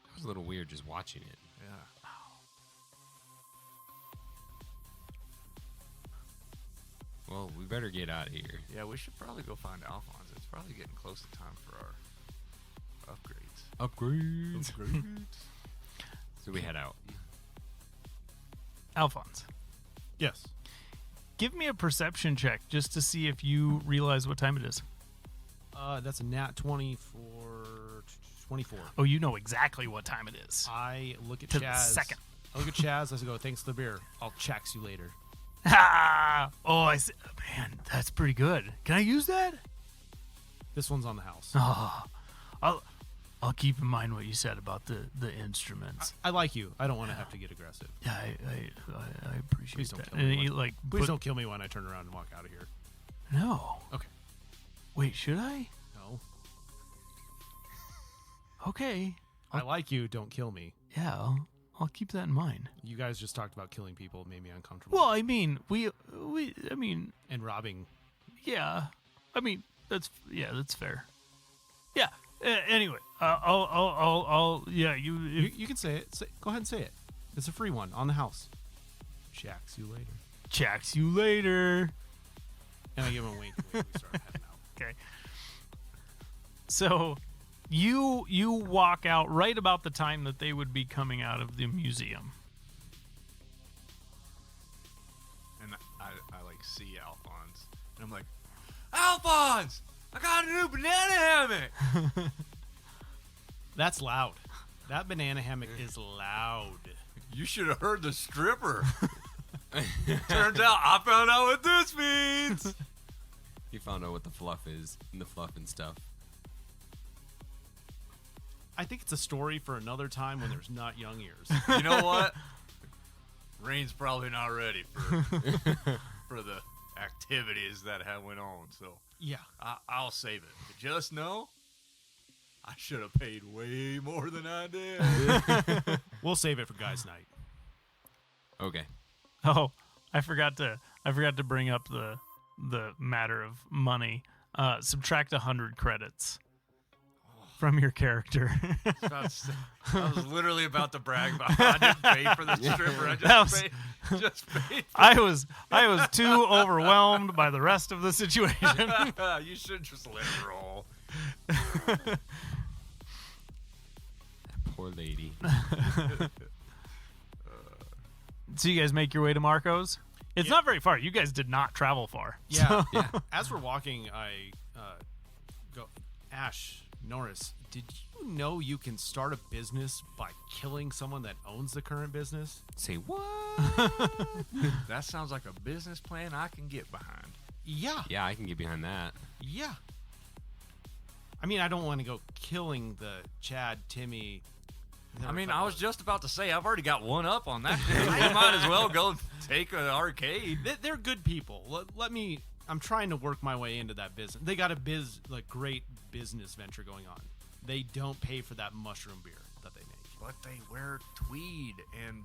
It was a little weird just watching it. Yeah. Well, we better get out of here. Yeah, we should probably go find Alphonse. It's probably getting close to time for our upgrades. Upgrades. So we head out. Alphonse, Yes. give me a perception check just to see if you realize what time it is. That's a nat 20 for 24. Oh, you know exactly what time it is. I look at To the Chaz. second. I look at Chaz. I go, thanks for the beer. I'll checks you later. Ah! Oh, I see. Man, that's pretty good. Can I use that? This one's on the house. Oh, I'll keep in mind what you said about the instruments. I like you. I don't want to have to get aggressive. Yeah, I appreciate Please don't that. kill me. And he, like, Please don't kill me when I turn around and walk out of here. No. Okay. Wait, should I? No. Okay. I like you. Don't kill me. Yeah, I'll keep that in mind. You guys just talked about killing people. It made me uncomfortable. Well, I mean, And robbing. yeah. I mean, that's fair. Yeah. Anyway, I'll yeah, You can say it. Go ahead and say it. It's a free one on the house. Checks you later. checks you later. And I give him a wink. And we start heading out. Okay. So, you walk out right about the time that they would be coming out of the museum. And I like see Alphonse, and I'm like, Alphonse, I got a new banana hammock. That's loud. That banana hammock is loud. You should have heard the stripper. Turns out I found out what this means. He found out what the fluff is and the fluff and stuff. I think it's a story for another time when there's not young ears. You know what? Rain's probably not ready for the activities that have went on, so Yeah. I'll save it. But just know, I should have paid way more than I did. We'll save it for guys' night. Okay. Oh, I forgot to bring up the matter of money. Subtract 100 credits from your character. I was literally about to brag about how I didn't pay for the stripper. I just paid. I was too overwhelmed by the rest of the situation. You should just let it roll. Poor lady. So you guys make your way to Marco's? It's not very far. You guys did not travel far. Yeah. So- As we're walking, I go, Ash, Norris, did you know you can start a business by killing someone that owns the current business? Say what? That sounds like a business plan I can get behind. Yeah. Yeah, I can get behind that. Yeah. I mean, I don't want to go killing the Chad, Timmy. I mean, I was just about to say, I've already got one up on that. You might as well go take an arcade. They're good people. Let me. I'm trying to work my way into that business. They got a great business venture going on. They don't pay for that mushroom beer that they make. But they wear tweed and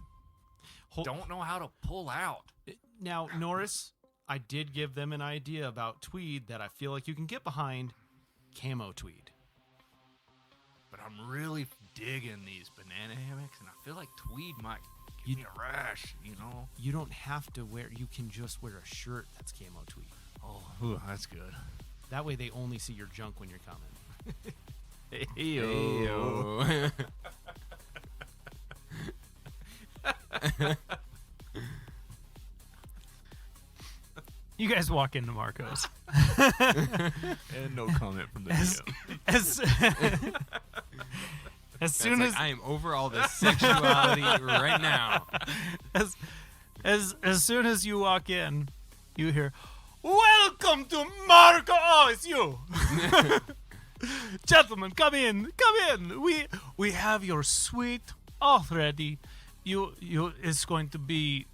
don't know how to pull out. Now, Norris, I did give them an idea about tweed that I feel like you can get behind. Camo tweed. But I'm really digging these banana hammocks, and I feel like tweed might give me a rash, you know? You don't have to wear. You can just wear a shirt that's camo tweed. Oh, ooh, that's good. That way, they only see your junk when you're coming. Heyo. You guys walk into Marco's. And no comment from the DM. As soon It's as like, I am over all this sexuality right now. as soon as you walk in, you hear, "Welcome to Marco." Oh, it's you. Gentlemen, come in. We have your suite all ready. It's going to be,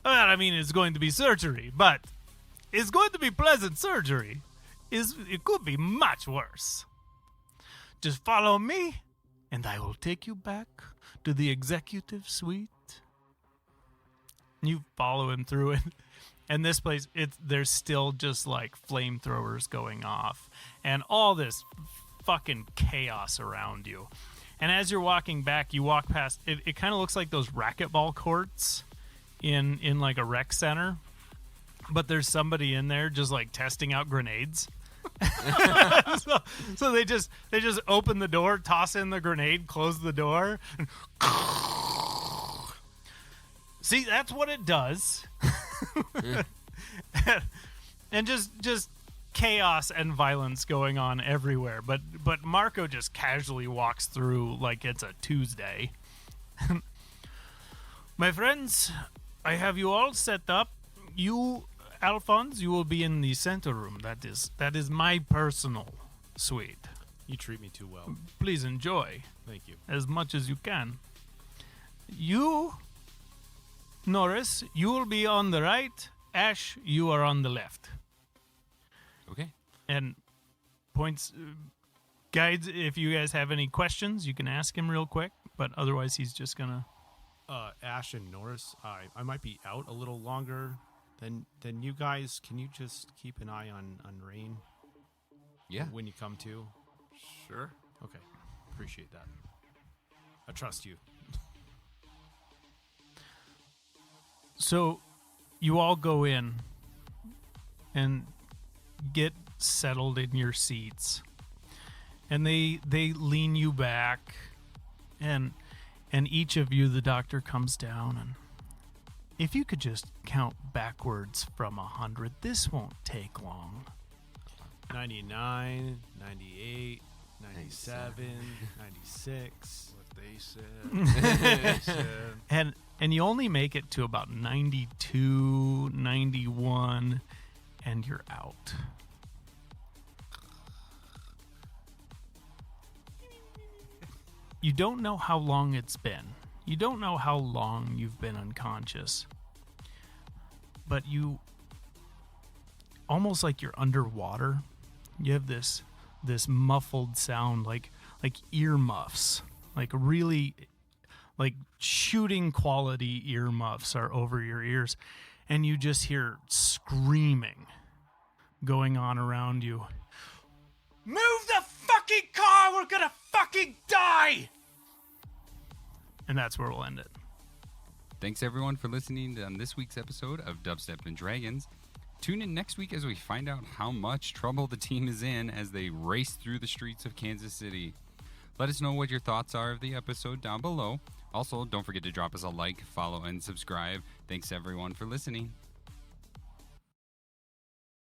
well, I mean, it's going to be surgery, but it's going to be pleasant surgery. It could be much worse. Just follow me, and I will take you back to the executive suite. You follow him through it. And this place, there's still just like flamethrowers going off and all this fucking chaos around you. And as you're walking back, you walk past, it kind of looks like those racquetball courts in like a rec center. But there's somebody in there just like testing out grenades. so they just open the door, toss in the grenade, close the door. And see, that's what it does. And just chaos and violence going on everywhere. But Marco just casually walks through like it's a Tuesday. My friends, I have you all set up. You, Alphonse, you will be in the center room. That is my personal suite. You treat me too well. Please enjoy Thank you. as much as you can. You, Norris, you will be on the right. Ash, you are on the left. Okay. And points, guides, if you guys have any questions, you can ask him real quick. But otherwise, he's just going to... Ash and Norris, I might be out a little longer than you guys. Can you just keep an eye on Rain? Yeah. When you come to? Sure. Okay. Appreciate that. I trust you. So you all go in and get settled in your seats. And they lean you back, and each of you, the doctor comes down, and if you could just count backwards from 100, this won't take long. 99, 98, 97, 96. What they said. And you only make it to about 92, 91, and you're out. You don't know how long it's been. You don't know how long you've been unconscious. But you, almost like you're underwater, you have this muffled sound, like like earmuffs, like really like shooting quality earmuffs are over your ears, and you just hear screaming going on around you. Move the fucking car, we're gonna fucking die! And that's where we'll end it. Thanks everyone for listening on this week's episode of Dubstep and Dragons. Tune in next week as we find out how much trouble the team is in as they race through the streets of Kansas City. Let us know what your thoughts are of the episode down below. Also, don't forget to drop us a like, follow, and subscribe. Thanks everyone for listening.